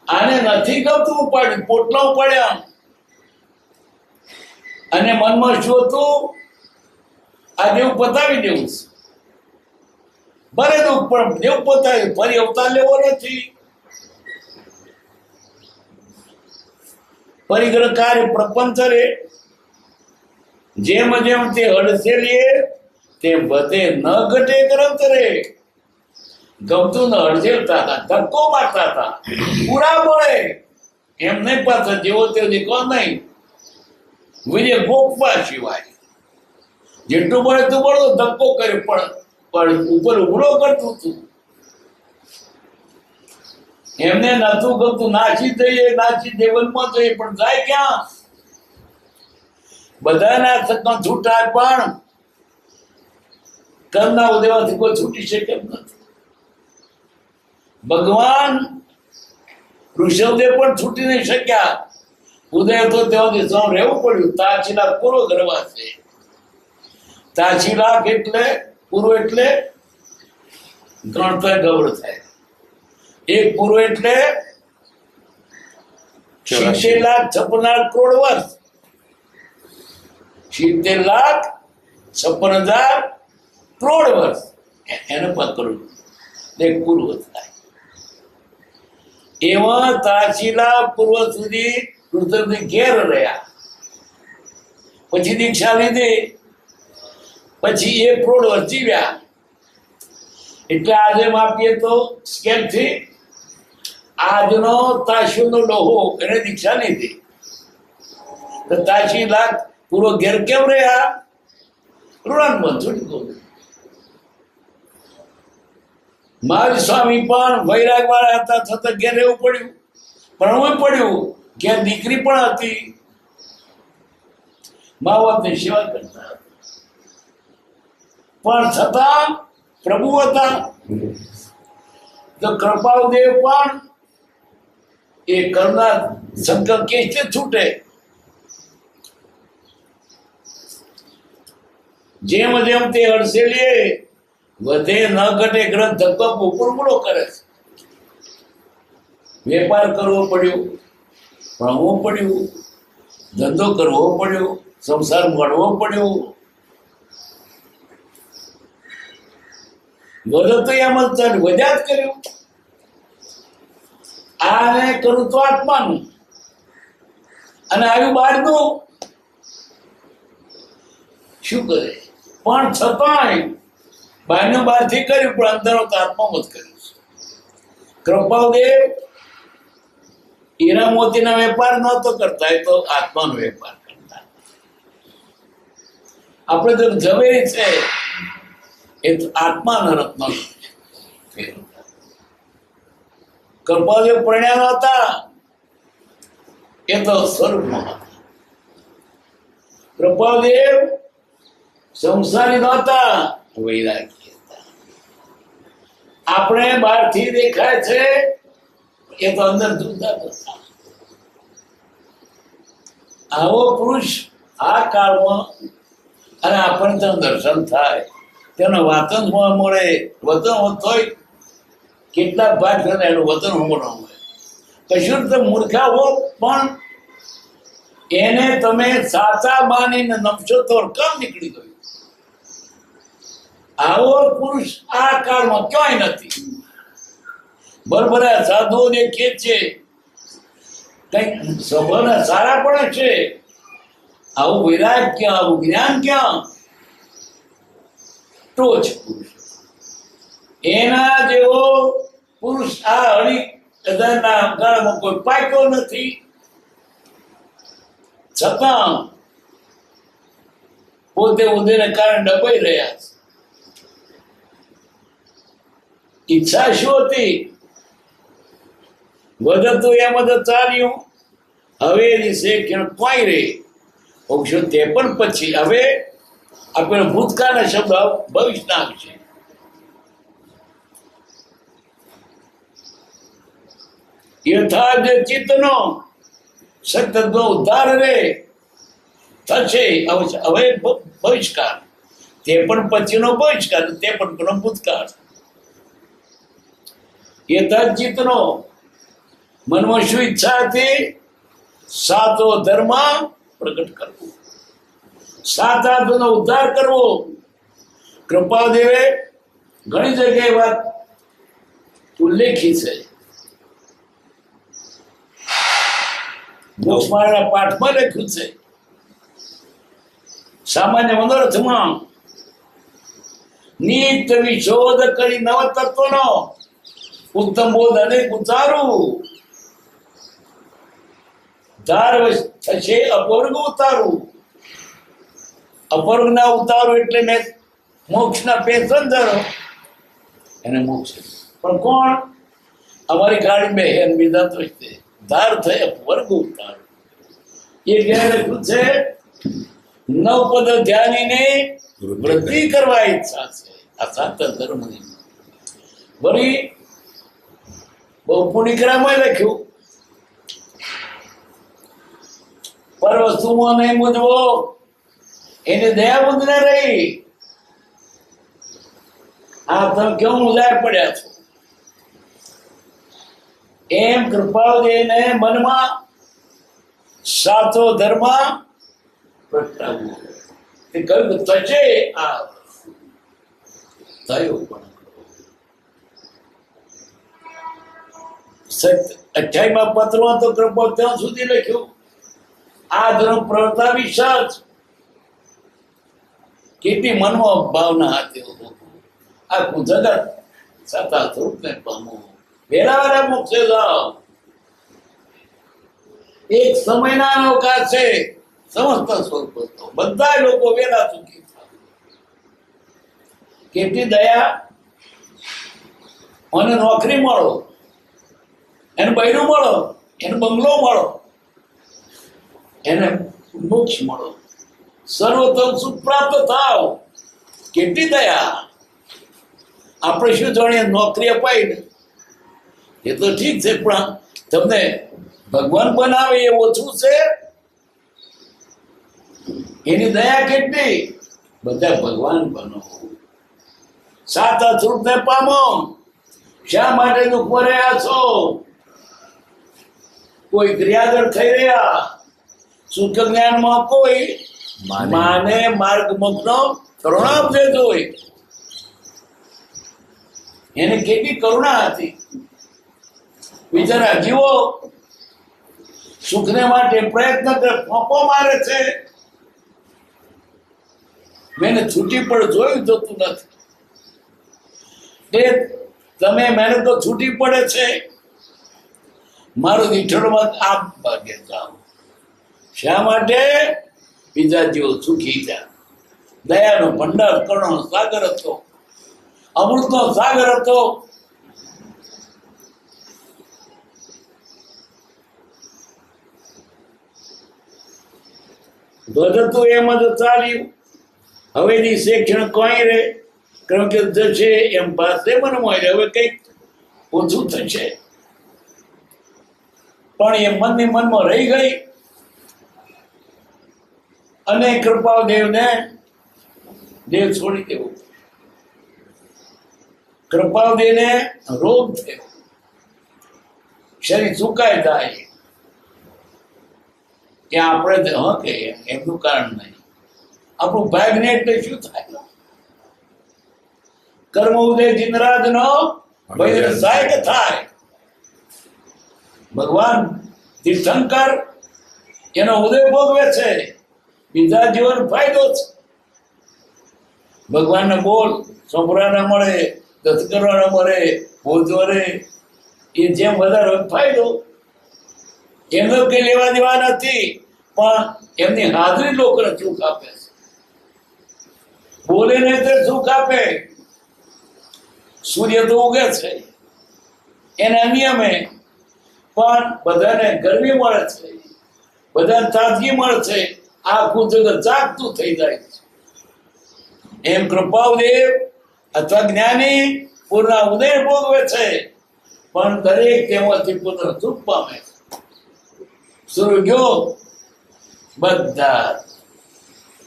આને નથી ગમતું, ઉપાડ્યું, પોટલા ઉપાડ્યા. અને મનમાં શું હતું? આ જેવું પતાવી દેવું છે. ભરે દુઃખ, પણ જેવું પતાવ્યું, ફરી અવતાર લેવો નથી. પરિગ્રહ કાર્ય પ્રપંચ રે, જેમ જેમ તે હડસે લે તેમ વધે, ન ઘટે ગ્રંથ રે. ગમતું ન હડસેલતા હતા, ધક્કો મારતા હતા, પૂરા મળે એમ નહીં. પાછા જેવો તે દેખો નહીં, વિજય ગોપવા સિવાય જેટલું મળે તું મળો, ધક્કો કર્યો પણ ઉપર ઉભરો કરતું હતું. એમને નતું ગમતું, નાસી જઈએ, નાસી દેવનમાં જઈએ, પણ જાય ક્યાં? બધાના સત્તા છૂટાય, પણ કર્મના ઉદયમાંથી કોઈ છૂટી શકે એમ નથી. ભગવાન ઋષભદેવ પણ છૂટી નહીં શક્યા. ઉદય તો ત્યાંથી સૌ રહેવું પડ્યું. તાચીલા પૂરો ગરવા છે. તાચીલા એટલે પૂરો એટલે ગણતર ગૌર થાય. એક પૂરો એટલે 70,56,000 કરોડ વર્ષ, 70,56,000 કરોડ વર્ષ એને પકડું એક પૂર્વ થાય. એવા તાચીલા પૂર્વ સુધી ઋષભદેવ ઘેર રહ્યા, પછી દીક્ષા લીધી, પછી 1 કરોડ વર્ષ જીવ્યા. એટલે આજે માપીએ તો સ્કેલથી આજનો તાશીનો ડોહો એને દીક્ષા લીધી તો તાશી લાખ પૂરો ઘેર કેમ રહ્યા ઋણાન બંધ છૂટી ગયું. મહાવીર સ્વામી પણ વૈરાગ વાળા હતા છતાં ઘેર રહેવું પડ્યું, ભણવું પડ્યું. ઘેર દીકરી પણ હતી, મા બાપની સેવા કરતા હતા. પણ છતાં પ્રભુ હતા. તો કૃપાળદેવ પણ એ કરનાર સંકલ્પ કેસે છૂટે. જેમ જેમ તે હડસેલીએ વધે ન ઘટે ગ્રંથ ધક્કો ઉપરમૂળો કરે છે. વેપાર કરવો પડ્યો, ભણવું પડ્યું, ધંધો કરવો પડ્યો, સંસાર મળવો પડ્યો. વધુ તો એમ જ વધ્યા જ કર્યું. આને કરું તો આત્માનું અને આવ્યું બહારનું. શું કરે? પણ છતાંય બહારનું બહારથી કર્યું, પણ અંદરો તો આત્મામાં જ કર્યું છે. કૃપાળદેવ હીરા મોતીના વેપાર નહોતો કરતા, એ તો આત્માનો વેપાર કરતા. આપણે તો ઝવેરી છે એ તો આત્માના રત્નો છે. કૃપાળદેવ પ્રણ્યા હતા એ તો સ્વરૂપમાં હતા. કૃપાળદેવ સંસારી નહોતા, વૈરાગી હતા. આપણે બહારથી દેખાય છે એ તો અંદર જુદા હતા. આવો પુરુષ આ કાળમાં અને આપણને તેનું દર્શન થાય, તેનો વાતન મળે. વતન હોય કેટલા ભાગ છે એનું વતન હોવાનું હોય. કશું તો મૂર્ખા હો પણ એને તમે સાચા માનીને નમશો તો કામ નીકળી ગયું. આવો પુરુષ આ કાળમાં ક્યાંય નથી. બરોબર સાધુઓ દેખીએ છે, કઈક સભાના સારા પણ છે. આવું વિરાગ ક્યાં, આવું જ્ઞાન ક્યાં? ટોચ પુરુષ. એના જેવો પુરુષ આ હળી કદાના કાળમાં કોઈ પાક્યો નથી. છતાં પોતે ઉદયને કારણે દબાઈ રહ્યા છે. ઈચ્છા શું હતી? વધતું એમ જ ચાલ્યું. હવે દિવસે કોઈ રે ઓગણસો 53 પછી હવે આપણે ભૂતકાળના શબ્દ ભવિષ્યના આવશે. યથાર્થ ચિત્તનો સતતનો ઉદ્ધાર રે થશે. હવે બહિષ્કાર, 53 પછીનો બહિષ્કાર, 53 નો ભૂતકાળ. યથાર્થ ચિત્તનો મનમાં શું ઈચ્છા હતી? સાતો ધર્મ પ્રગટ કરવો, સાત આત્માનો ઉદ્ધાર કરવો. કૃપાળદેવે ઘણી જગ્યાએ વાત ઉલ્લેખી છે. મોક્ષમાળાના પાઠમાં લખ્યું છે. સામાન્ય મનોરથમાં નિત્ય વિશોધ કરી નવ તત્વનો ઉત્તમ બોધ અનેક ઉતારું. ધાર થશે અપવર્ગ ઉતારું. અપવર્ગ ના ઉતારું એટલે મેં મોક્ષ ના પેસેન્જરો એને મોક્ષ. પણ કોણ? અમારી ગાડી બે હેન બીજા તો ધાર થઈ અપવર્ગ ઉતારું. એ ઘેર લખ્યું છે નવ પદ ધ્યાનીને વૃદ્ધિ કરવા ઈચ્છા છે. આ સાત ધર્મની વળી બહુ પુનિકરામાં લખ્યું પર વસ્તુમાં નહીં મૂંઝવો, એને દયા બુદ્ધ ને રહી. આ તમે કેવું મુજાય પડ્યા છો? એમ કૃપાળદેવને મનમાં સાચો ધર્મ પ્રગટાવવો. તે કહ્યું કે થશે. આ થયું પણ 28મા પત્રમાં તો કૃપા ત્યાં સુધી લખ્યું આ ધર્મ પ્રવર્તાવી સચ. કેટલી મનમાં ભાવના હતી. આખું જગત સાતા સ્વરૂપને પામવું વેલા મોક્ષે જાઓ. એક સમયના અવકાશ છે, સમસ્ત સ્વરૂપ હતો. બધા લોકો વેલા સુખી થાય. કેટલી દયા! અને નોકરી મળો, એને બૈરું મળો, એને બંગલો મળો, એને મોક્ષ મળો, સર્વોત્તમ સુખ પ્રાપ્ત થાવ. કેટલી દયા! આપણે શું જાણીએ, નોકરી અપાય ને એ તો ઠીક છે, પણ તમને ભગવાન બનાવે એ ઓછું છે? એની દયા કેટલી! બધા ભગવાન બનો, સાચા સ્વરૂપને પામો. શા માટે દુઃખ રહ્યા છો? કોઈ ક્રિયાગર થઈ રહ્યા, સુખ જ્ઞાનમાં કોઈ માને માર્ગ મોક્ષનો કરુણાપદેશ હોય. એને કેટલી કરુણા હતી! બિચારા જીવો સુખને માટે પ્રયત્ન કરે, ફોંકો મારે છે. મેં છૂટી પણ જોયું જતું નથી. તમે મહેનત તો છૂટી પડે છે. મારું વિઠ્ઠલમાં આપ ભાગે જાઓ. શા માટે? બીજા જેવો સુખી થયા. દયાનો ભંડાર, કરુણાનો સાગર હતો, અમૃતનો સાગર હતો. વધતું એમ જ ચાલ્યું. હવેની શિક્ષણ કોઈ રે, કારણ કે જશે એમ પાસે મનમાં હવે કંઈક ઓછું થશે. પણ એ મનની મનમાં રહી ગઈ. અને કૃપાદેવને દેવ છોડી દેવો. કૃપાદેવને રોગ થયો, શરીર સુકાઈ જાય. કે આપણે કે એમનું કારણ નહીં, આપણું ભાગ્ય. એટલે શું થાય? કર્મ ઉદય જીનરાજ નો સહાયક થાય. ભગવાન તીર્થંકર એનો ઉદય ભોગવે છે, બીજા જીવન ફાયદો છે. ભગવાનને બોલ સંભળાના મળે, દસ કરવાના મળે, બોધવરે એ જેમ વધારે ફાયદો. એમનો કઈ લેવા દેવા નથી, પણ એમની હાજરી લોકોને સુખ આપે છે. બોલે નહીં તો સુખ આપે. સૂર્ય તો ઉગે છે એના નિયમે, પણ બધાને ગરમી મળે છે, બધાને તાજગી મળે છે. આખું જગત જાગતું થઈ જાય છે. એમ કૃપાદેવ અથવા જ્ઞાની પૂર્ણ ઉદય ભોગવે છે, પણ દરેક તેમાંથી પુત્ર સુખ પામે છે. સૂર્યો બધા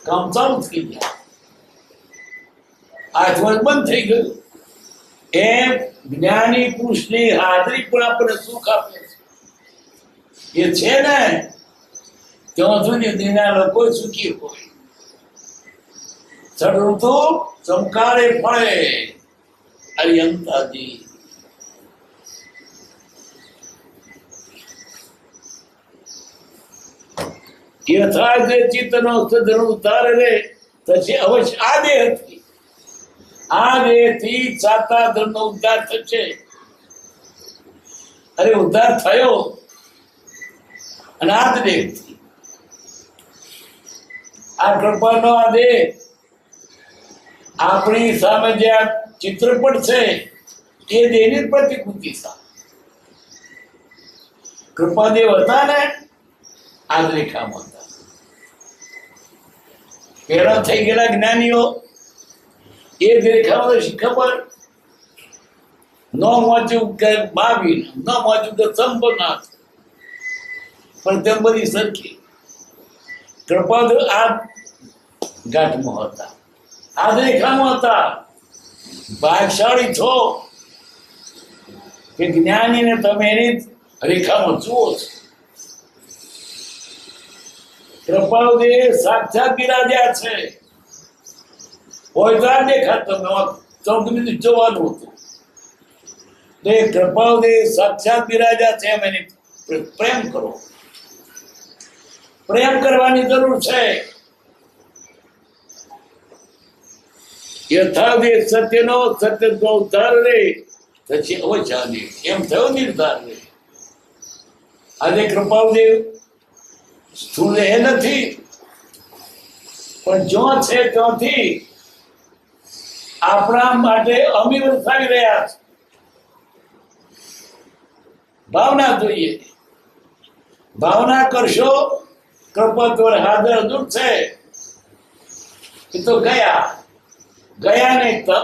કામ ચાલુ થઈ ગયા, આઠવણ બંધ થઈ ગયું. એમ જ્ઞાની પુરુષની હાજરી પણ આપણને સુખ આપે છે. એ છે ને ત્યાં સુધી દુનિયા લોકો સુખી હોય. ચડૃતુ ચમકારે ફળે અરિયંતાજી. યથા જે ચિત્તનો સદનો ઉતારે રે પછી અવશ્ય આ દેહ હતી. આ દેહથી સાતા ધર્મનો ઉદ્ધાર થશે. અરે ઉદ્ધાર થયો અને આ જ દેહથી. આ કૃપાનો આ દેહ આપણી સામે જે આ ચિત્રપટ છે એ દેહની પ્રતિકૃતિ છે. કૃપાદેવ હતા ને આ જ રેખામાં હતા. પેલા થઈ ગયેલા જ્ઞાનીઓ એ જ રેખામાં ખબર ન વાંચ્યું કે બાવી, ન વાંચ્યું કે સંપન્નાથ, પણ તેમ બધી સરખી. કૃપાદેવ આ ઘાટમાં હતા, આ જ રેખામાં હતા. ભાગશાળી છો કે જ્ઞાનીને તમે એની રેખામાં જુઓ છો. કૃપાદેવ સાક્ષાત બિરાજ્યા છે. હોય તો આ દેખા તમે ચૌદ મિનિટ જોવાનું હતું. તો એ કૃપાદેવ સાક્ષાત બિરાજ્યા છે. એમ એની પ્રેમ કરો. પ્રેમ કરવાની જરૂર છે. યથાદેવ સત્યનો સત્ય ઉદ્ધાર રે પછી અવચાદી એમ થયો નિર્ધાર રે. આજે કૃપાલદેવ સ્થૂળ એ નથી, પણ જો છે ત્યાંથી આપણા માટે અમી વરસાવી રહ્યા છે. ભાવના જોઈએ, ભાવના કરશો કૃપાત્વર હાજર દૂર છે એ તો ગયા નહીં તો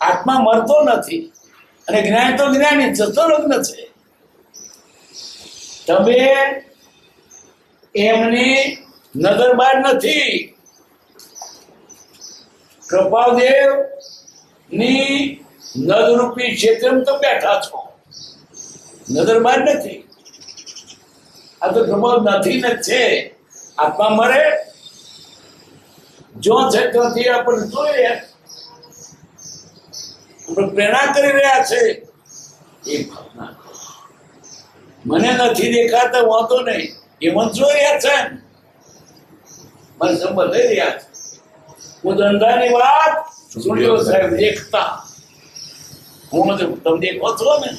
આત્મા મરતો નથી અને જ્ઞાન તો જ્ઞાની ચતુર્લગ્ન છે. તમે એમની નજર બહાર નથી. કૃપાદેવ ની નજરૂપી ક્ષેત્રમાં તો બેઠા છો, નજર બહાર નથી. આ તો કૃપા નથી ને છે. આત્મા મરે જો છે ત્યાંથી આપણે જોઈ રહ્યા, આપણે પ્રેરણા કરી રહ્યા છે. એ ભાવના મને નથી દેખાતા વાંધો નહીં, એ મને જોઈ રહ્યા છે, મને સંબંધ લઈ રહ્યા છે. હું ધંધાની વાત સુણ્યો સાહેબ દેખતા, હું તમે દેખો છો ને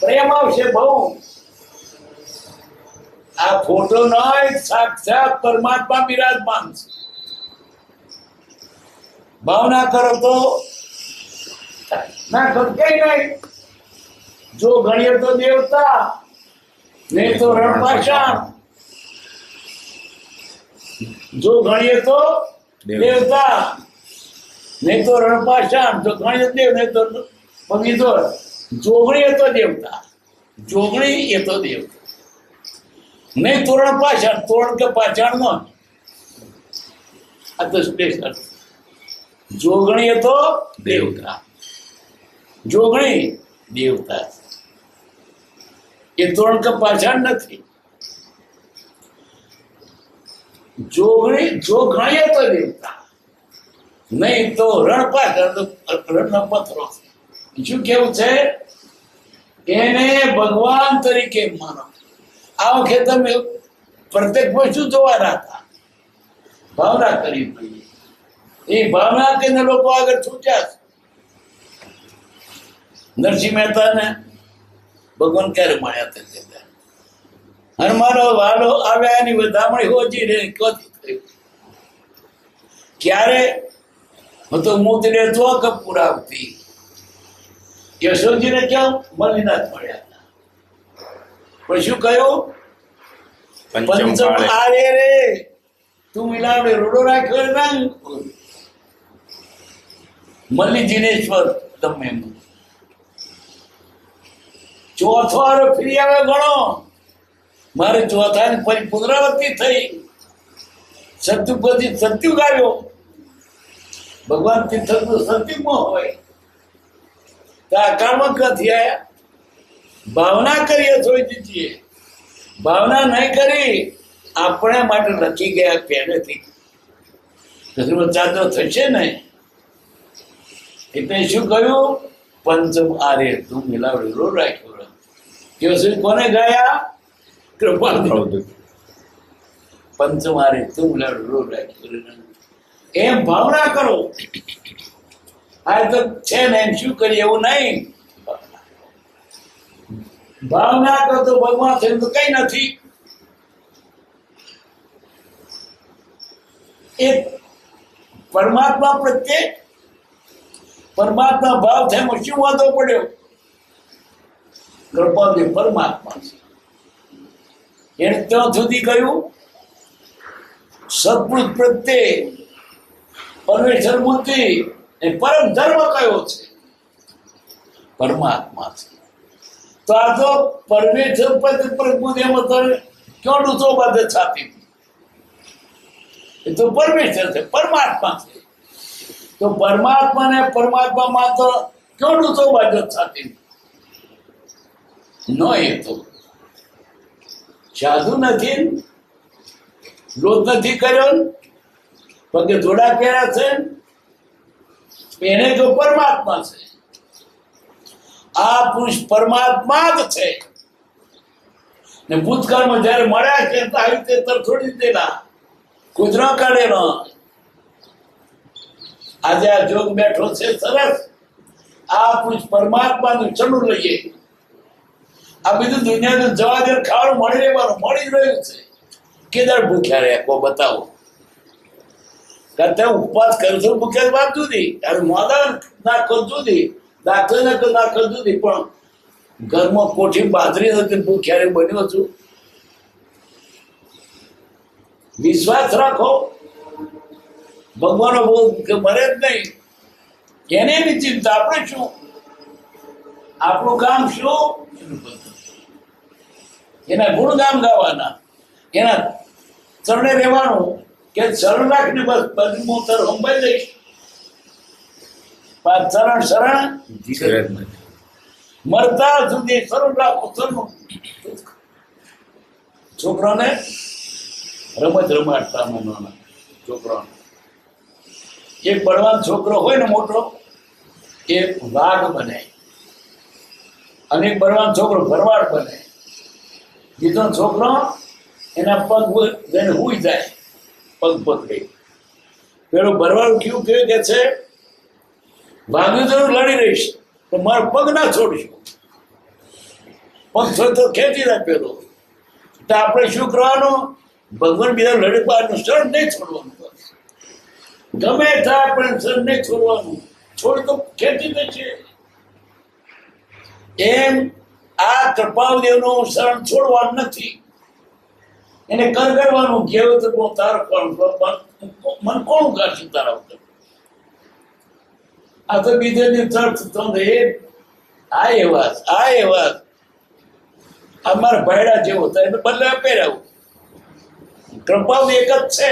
પ્રેમ આવશે બહુ. આ ફોટો નહીં, સાક્ષાત પરમાત્મા બિરાજમાન છે. ભાવના કરો તો ના તો કઈ નહીં. જો ગણીએ તો દેવતા, નહીં તો રણપાષાણ. જો ગણીએ તો દેવતા, નહીં તો રણપાષાણ. જો ગણીએ દેવ, નહીં તો પગીધોર. જોગણી એ તો દેવતા, જોગણી એ તો દેવતા, નહીં તોરણ પાછળ. તોરણ કે પાછળ નો આ તો સ્પેશલ. જોગણી એ તો દેવતા, જોગણી દેવતા, એ તોરણ કે પાછળ નથી. જોગણી જો ગણીએ તો દેવતા, નહીં તો રણ પાછળ, તો રણનો પથરો. શું કેવું છે? એને ભગવાન તરીકે માનો. આ વખતે તમે પ્રત્યેક વસ્તુ જોવાના હતા, ભાવના કરી પડી. એ ભાવના કરીને લોકો આગળ છૂટ્યા છે. નરસિંહ મહેતાને ભગવાન ક્યારે મળ્યા હતા? હનુમાનો વાલો આવ્યા, એની વધામણી હોજી રે ક્યાંથી થયું? ક્યારે તો મૂતરે તો કપૂર આવતી. યશોદજીને ક્યાં મલ્લીનાથ મળ્યા હતા, પણ શું કહ્યું? પંચમ આરે રે તું મિલાવડે રોડો રાખ્યો ના. મલ્લી જીનેશ્વર તમે ચોથો આરો ફરી આવે ગણો. મારે ચોથા પછી પુનરાવૃત્તિ થઈ. સત્યુગ પછી સત્યુગ આવ્યો. ભગવાન તીર્થ સત્યુગમાં હોય તો આ કાળમાં ક્યાંથી આવ્યા? ભાવના કરીએ જોઈ દીધીએ. ભાવના નહીં કરી આપણે માટે લખી ગયા પહેલેથી. ચાદો થશે ને એટલે શું કહ્યું? પંચમ આરે તું મિલાવડી રો રાખ્યો. કેવો સુધી કોને ગયા? કૃપાલ. પંચમ આરે તું મિલાવડી રો રાખ્યો. એમ ભાવના કરો. આ તો છે ને એમ શું કરીએ એવું નહીં. ભાવના કરો તો ભગવાન છે તો કઈ નથી. એ પરમાત્મા પ્રત્યે પરમાત્મા ભાવ થાય એમાં શું વાંધો પડ્યો? કૃપાદેવ પરમાત્મા છે. એને ત્યાં સુધી કહ્યું સત્પુરુષ પ્રત્યે પરમેશ્વર મૂર્તિ એ પરમ ધર્મ કયો છે? પરમાત્મા છે. તો આ તો પરમેશ્વર પ્રત્યે પ્રભુદેવ ક્યાં ડૂચો બાંધે છાતી? એ તો પરમેશ્વર છે, પરમાત્મા છે. તો પરમાત્મા ને પરમાત્મા માત્ર ક્યાં ડૂચો બાંધે છાતી? ન એ તો સાધુ નથી, લોટ નથી કર્યો, પગે જોડા પહેર્યા છે, એને જો પરમાત્મા છે. આ પુરુષ પરમાત્મા જ છે. ને ભૂતકાળમાં જયારે મળ્યા છે તો આવી રીતે છોડી દેલા કૂતરો કાઢેલો. આજે આ જોગ બેઠો છે સરસ, આ આપણું પરમાત્માનું ચડું લઈએ. આ બધું દુનિયાનું જવા દે, ખાવાનું મળી રહેવાનું મળી જ રહ્યું છે. કેદાર ભૂખ્યા રહ્યા કો બતાવો? કરતા ઉપવાસ કરશો ભૂખ્યા વાત જુદી, ત્યારે મોદા નાખો જુદી, દાખલ નાખો જુદી, પણ ઘરમાં કોઠી બાજરી નથી ભૂખ્યારે બન્યો છું. વિશ્વાસ રાખો, ભગવાનનો બોધ મરે જ નહીં. એને એની ચિંતા, આપણે શું? આપણું કામ શું? એના ગુણગાન ગાવાના, એના ચરણે રહેવાનું, કે શરણ રાખીને બસ બધું હું તર સંભાઈ દઈશ. ચરણ શરણ મરતા સુધી શરણ રાખો. શરણ છોકરાને રમત રમાડતા નાના છોકરાને, એક બળવાન છોકરો હોય ને મોટો, એ વાઘ બને, અને એક બળવાન છોકરો ભરવાડ બને. બીજો છોકરો એના પગ જઈને હુઈ જાય, પગ પકડી. પેલો ભરવાડ કેવું કે છે, વાઘ જરૂર લડી રહીશ તો મારો પગ ના છોડીશું. પગ છોડ તો ખેંચી જાય પેલો. તો આપણે શું કરવાનું? ભગવાન બીજા લડવાનું શરણ નહીં છોડવાનું. ગમે થાય પણ શરણ નહીં છોડવાનું. છોડ તો ખેંચી દેશે. એમ આ કૃપાદેવનું શરણ છોડવાનું નથી, એને કરગરવાનું. કેવું તો તારવાનું મન કોણ કરશે તારા વગર? આ તો બીજે આ એવા અમારા ભાઈડા જેવો થાય એટલે બદલે પહેરાવું. કૃપા એક જ છે.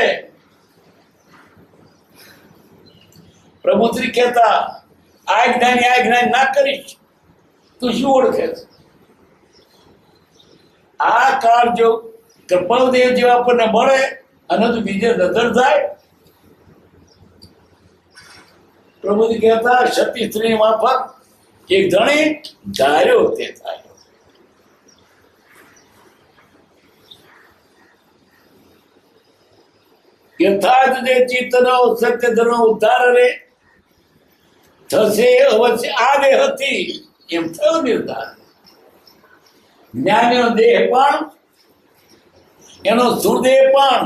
પ્રભુશ્રી કહેતા, આ જ્ઞાન ના કરીશ તું શું ઓળખે છે? આ કાળ જો કૃપાદેવ જેવા આપણને મળે અને તું બીજે નજર થાય. પ્રભુજી કહેતા, સતી સ્ત્રી માફક એક ધણી ધાર્યો તે થાય. યથાર્થ જે ચિત્તનો સત્ય ધર્મ ઉદ્ધાર રે થશે અવશ્ય. આ દેહ હતી એમ થયો નિર્ધાર. જ્ઞાનીનો દેહ પણ, એનો સુરદેહ પણ,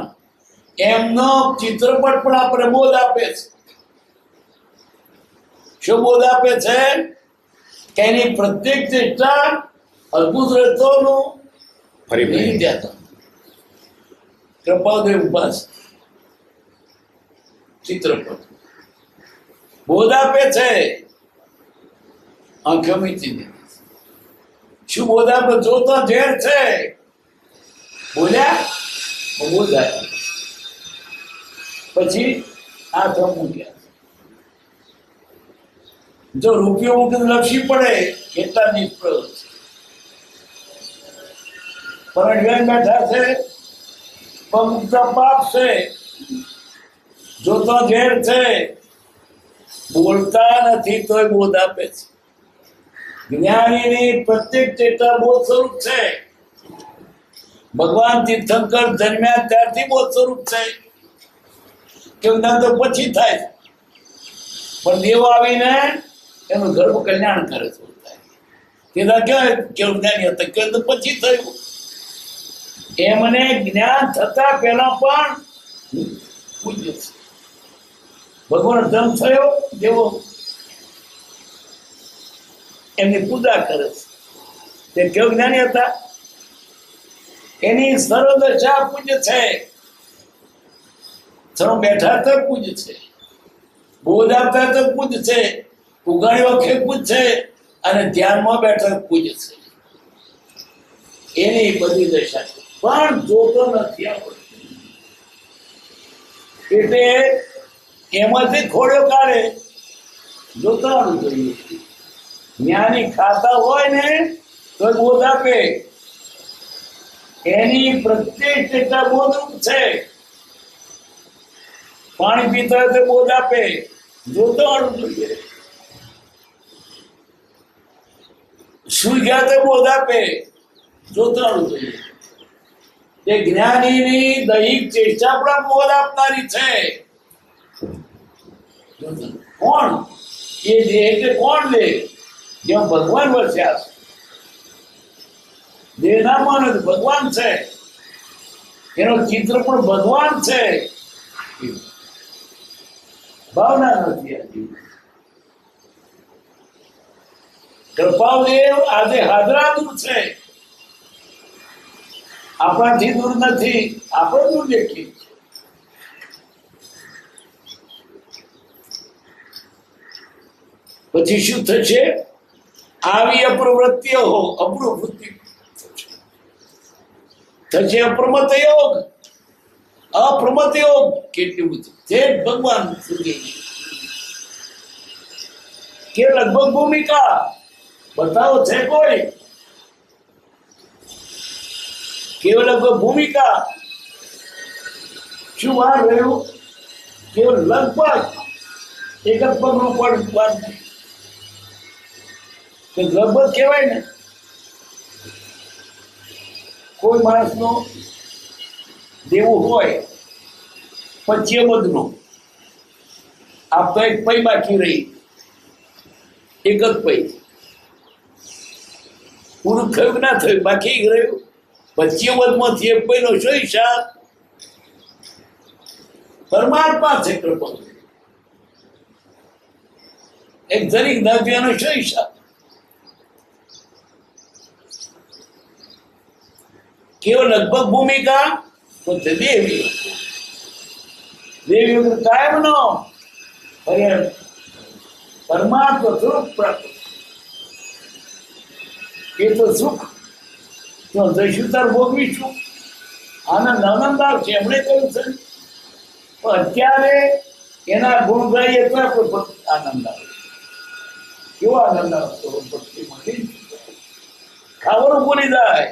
એમનો ચિત્રપટ પણ આપણે બોધ આપે છે. શું બોધ આપે છે? કે એની પ્રત્યેક ચેષ્ટા અદભુત રચોનું કૃપાદેવ ઉપાસ ચિત્રપટ બોધ આપે છે. આંખો મીચી શું બોધ આપે? જોતો ઝેર છે, બોલ્યા બોધ આવ્યા, પછી હાથ મૂક્યા. જો રૂપિયો મૂકીને લપસી પડે એટલા નિષ્ફળ છે. પરણ્યા બેઠા છે, પવિત્ર પાપ છે, જોતો ઝેર છે, બોલતા નથી તોય બોધ આપે છે. જ્ઞાનીની પ્રત્યેક ચેતા બોધ સ્વરૂપ છે. ભગવાન તીર્થંકર જન્મ્યા ત્યારથી બોધ સ્વરૂપ છે. કેવું જ્ઞાન તો પછી થાય, પણ દેવ આવીને એનું ગર્ભ કલ્યાણ કરે છે. તેના કેવું જ્ઞાની હતા, કેવું તો પછી થયું. એમને જ્ઞાન થતા પહેલા પણ પૂજ્ય છે. ભગવાન જન્મ થયો જેવો એમની પૂજા કરે છે. તે કેવું જ્ઞાની હતા? એની સર્વદશા પૂજ્ય છે. સર્વ બેઠા તો પૂજ્ય છે, બોધ આપતા તો પૂજ્ય છે, ઉગાડી વખતે પૂજ છે, અને ધ્યાનમાં બેઠા પૂજ્ય છે. એની બધી દશા છે, પણ જોતો નથી આવડતું. એટલે એમાંથી ખોડ્યો કાઢે જોતા આવડવું જોઈએ. જ્ઞાની ખાતા હોય ને તો બોધ આપે. એની પ્રત્યેક ચેતા બોધરૂપ છે. પાણી પીતા હોય તો બોધ આપે, જોતો આવડવું જોઈએ. સુઈ ગયા તો બોધ આપે, જોતો આવડવું જોઈએ. તે જ્ઞાનીની દૈહિક ચેષ્ટા પણ બોધ આપનારી છે. કોણ એ દેહ એટલે કોણ દેહ? જેમાં ભગવાન વસ્યા છે. દેહ ના માને તો ભગવાન છે, એનો ચિત્ર પણ ભગવાન છે. ભાવના નથી આ જીવ. કૃપાદેવ આજે હાજરા દૂર છે, આપણાથી દૂર નથી, આપણે દૂર દેખીએ છીએ. પછી શું થશે? આવી અપ્રવૃત્તિઓ અપ્રવૃત્તિ થશે. અપ્રમત યોગ, અપ્રમત યોગ કેટલું બધું તે ભગવાન સુધી કે લગભગ ભૂમિકા બતાવો છે કોઈ? કેવલ લગભગ ભૂમિકા શું વાર રહ્યું? કેવલ લગભગ એક જ પગનું પણ વાર નહીં. કે લગભગ કહેવાય ને, કોઈ માણસનો દેવું હોય 25 આ તો એક પૈ બાકી રહી, એક જ પૈ પૂરું થયું ના થયું, બાકી રહ્યું 25 એક પૈનો શું હિસાબ? પરમાત્મા છે કૃપા. એક દરેક દ્રવ્યનો શું હિસાબ? કેવળ લગભગ ભૂમિકા તો તે દેવી કાયમ નો પરમાત્મા સ્વરૂપ પ્રાપ્ત. એ તો સુખ તો જઈશું તાર ભોગવીશું, આનંદ આનંદ આવશે. એમણે કહ્યું છે પણ અત્યારે એના ગુણ ગાઈએ તો આપણે આનંદ આવે. કેવો આનંદ આવતો ભક્તિ મળી, ખાવાનું ભૂલી જાય,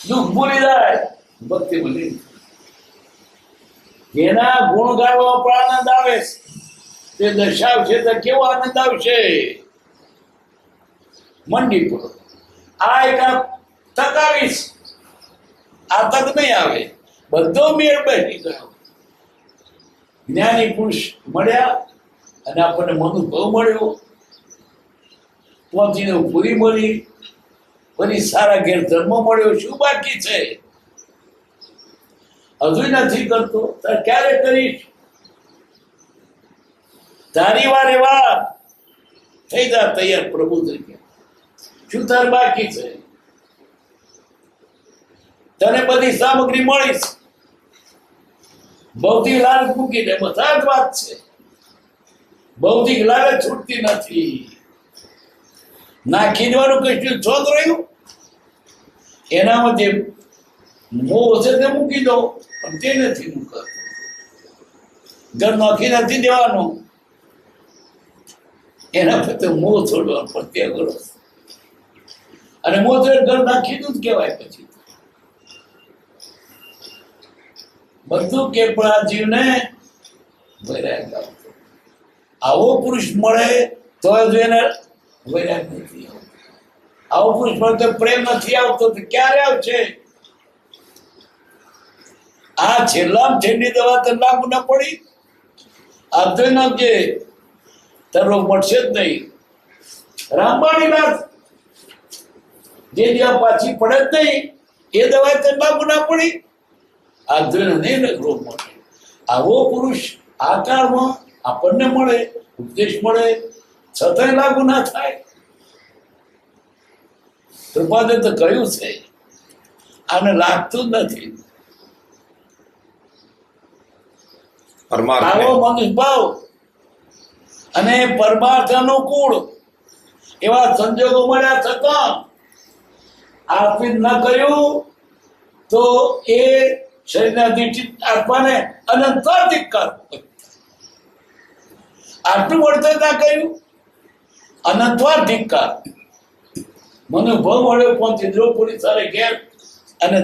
દુઃખ ભૂલી જાય, ભક્તિ મળી. જેના ગુણ ગાવા પર આનંદ આવે તે દર્શાવશે તો કેવો આનંદ આવશે. મંડી પર આ એક તક આવીશ, આ તક નહીં આવે. બધો મેળ બેસી ગયો. જ્ઞાની પુરુષ મળ્યા અને આપણને અનુભવ મળ્યો, પહોંચીને પૂરી મળી, ફરી સારા ઘેર ધર્મ મળ્યો. શું બાકી છે? હજુ નથી કરતો તો ક્યારે કરીશ? તારી વારે વાર થઈ જા તૈયાર પ્રભુ તરીકે. શું તાર બાકી છે? તને બધી સામગ્રી મળીશ, ભૌતિક લાલચ મૂકી દે, બધા જ વાત છે. ભૌતિક લાલચ છૂટતી નથી. નાખી દેવાનું કશું ચોદ રહ્યું, એનામાં જે મોહ છે તે મૂકી દો, પણ તે નથી મૂકાતો. ઘર નાખી નથી દેવાનું, એના પર મોહ છોડવાનો પ્રત્યાગ કરો. અને મોહ ઘર નાખી દઉં જ કહેવાય. પછી બધું કે પણ આ જીવને વૈરાગ આવતો. આવો પુરુષ મળે તો જ એને વૈરાગ નથી આવતો. આવો પુરુષ મળે તો પ્રેમ નથી આવતો. તો ક્યારે આવશે? આ છેલ્લા છેલ્લી દવા તો લાગુ ના પડી. આ તો નાખજે, તારો રોગ મળશે જ નહીં. રામબાણી નાથ જે જ્યાં પાછી પડે જ નહીં એ દવા તો લાગુ ના પડી. આ જોઈને નહીં રોગ મળે. આવો પુરુષ આકારમાં આપણને મળે, ઉપદેશ મળે, છતાંય લાગુ ના થાય. કૃપાદે તો કહ્યું છે આને લાગતું જ નથી. આવો મનુષ્ય ભાવ અને પરમાર્થ અનુકૂળ એવા સંજોગો મળ્યા છતાં આપી ન કર્યું તો એ શરીરના દીઠિત આત્માને અનંતર ધિક્કાર. આટલું વર્તન ના કર્યું, અનંતવાર ધિક્કાર. મનોભાવ મળ્યો પહોંચી દ્રૌપદી સારે ઘેર, અને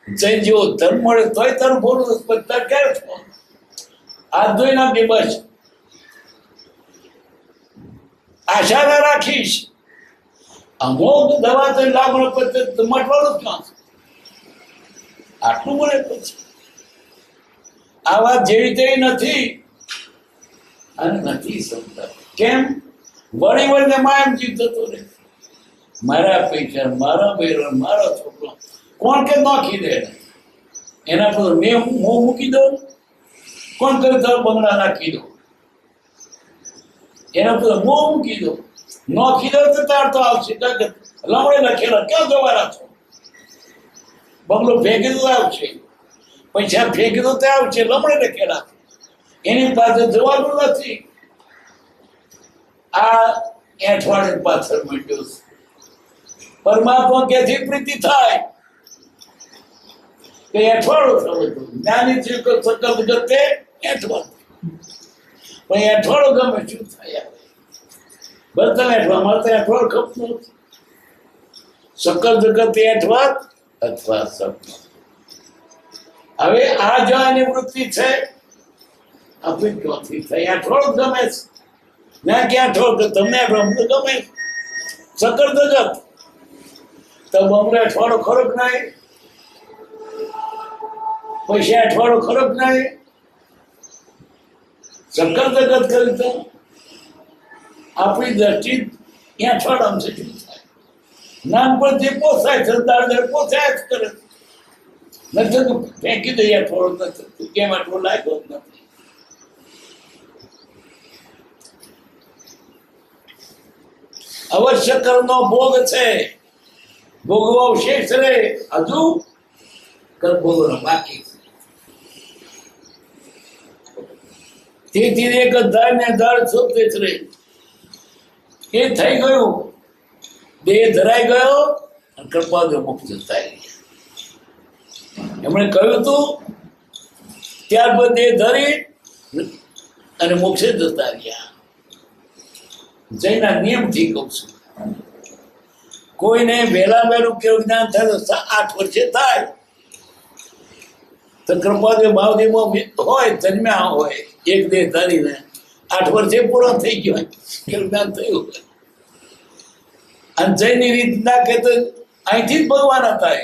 જૈન જેવો ધર્મ મળે તોય તારું બોલું બધા ક્યારે થવાનું? આ જોઈ નાખજે બસ. આશા ના રાખીશ અમુક દવા તો લાભ મટવાનું જ ક્યાં? આટલું મળે પછી આ વાત જેવી તેવી નથી. અને નથી સમજતા. કેમ? વળી વળીને માયામજી થતો રહે. મારા પૈસા, મારા બૈરા, મારા છોકરો, કોણ કે નાખી દે એના પર મેં મોં મૂકી દઉં? કોણ કરે તો બંગલા નાખી દો, એના પર મોં મૂકી દો, નાખી દો તો તાર તો આવશે. લમડે લખેલા ક્યાં જવાના છો? બંગલો ફેંકી દો આવશે, પૈસા ફેંકી દો તો આવશે. લમડે લખેલા એની પાસે જવાનું નથી. આ એઠવાડે પાછળ માંડ્યો છે. પરમાત્મા ક્યાંથી પ્રીતિ થાય? કે એઠવાડો થવો જ્ઞાની છે કે સકલ જગતે એઠવાડ. પણ એઠવાડો ગમે શું થાય? બર્તન એઠવા મળતા એઠવાડ ખપતું નથી. સકલ જગતે એઠવાડ અથવા સપના. હવે આ જો એની વૃત્તિ છે આપણી ચોથી થઈ. એઠવાડો ગમે છે ના ક્યાં ઠોક તમને ગમે સકલ જગત તો બમરે અઠવાડો ખરોક નહીં, પૈસા અઠવાડો ખરોક નહીં. સકલ જગત કરી તો આપણી દ્રષ્ટિ ત્યાં અઠવાડામાં છે. શું થાય? નામ પર જે પોસાય છે દાળ પોસાય જ કરે. નથી તું ફેંકી દઈએ અઠવાડો નથી. તું કેમ આટલો લાગ્યો જ નથી? અવશ્ય કર્મનો ભોગ છે, ભોગવો અવશેષ રે. હજુ કર્મ ભોગવવાનો બાકી છે. તેથી એક ધાર ને ધાર શોધે જ રે. એ થઈ ગયું, દેહ ધરાઈ ગયો અને કૃપાદેવ મુક્ત થાય. એમણે કહ્યું હતું ત્યારબાદ દેહ ધરી અને મોક્ષે જતા રહ્યા. જયના નિયમથી કહું છું, કોઈને વહેલા વહેલું કેવું જ્ઞાન થાય તો 8 વર્ષે થાય. તો કૃપાદેવ મહાદેવમાં હોય, જન્મ્યા હોય, એક દેહ ધરીને 8 વર્ષે પૂરો થઈ ગયો કેવું જ્ઞાન થયું. અને જયની રીત ના કે તો અહીંથી જ ભગવાન હતા.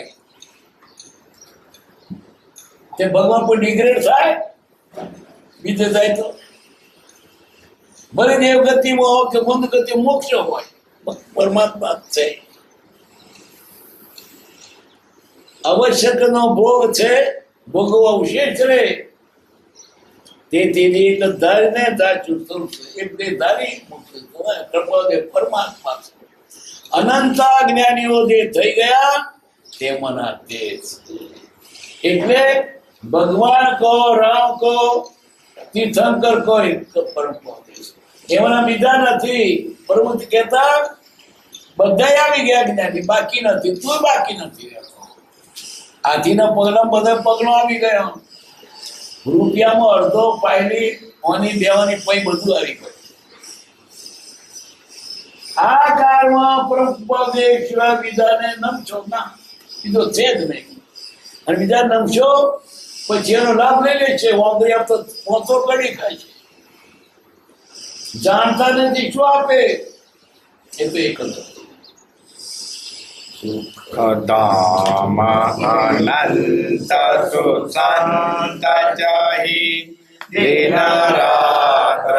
તે ભગવાન પર ડિગ્રેડ થાય, બીજે જાય તો ભલે દેવ ગતિમાં હોય કે મંદ ગતિ મોક્ષ હોય, પરમાત્મા છે. આવશ્યકનો ભોગ છે, ભોગવા વિશેષ રે. તેથી એક ધારીને ધાચું એક બે ધારી મોક્ષ કૃપાદેવ પરમાત્મા છે. અનંત જ્ઞાનીઓ જે થઈ ગયા તેમાંના તે એટલે ભગવાન કહો, રામ કહો, તીર્થંકર કહો, પરમ એવાના બીજા નથી. પરમત કહેતા બધા આવી ગયા જ્ઞાની, બાકી નથી. તું બાકી નથી. હાથીના પગલા બધા પગલો આવી ગયા. રૂપિયામાં અડધો પાયલી ઓની દેવાની પૈ બધું આવી ગયું. આ કાળમાં પરમપદે સિવાય બીજાને નમશો ના, બીજો છે જ નહીં. અને બીજા નમશો પછી એનો લાભ લઈ લે છે. વાંદરી આપતો પોતો કરી ખાય છે. જાણતા નથી શું આપે એ તો એક જ સુખધામ અનંત સુસંત જહિ દિન રાત્ર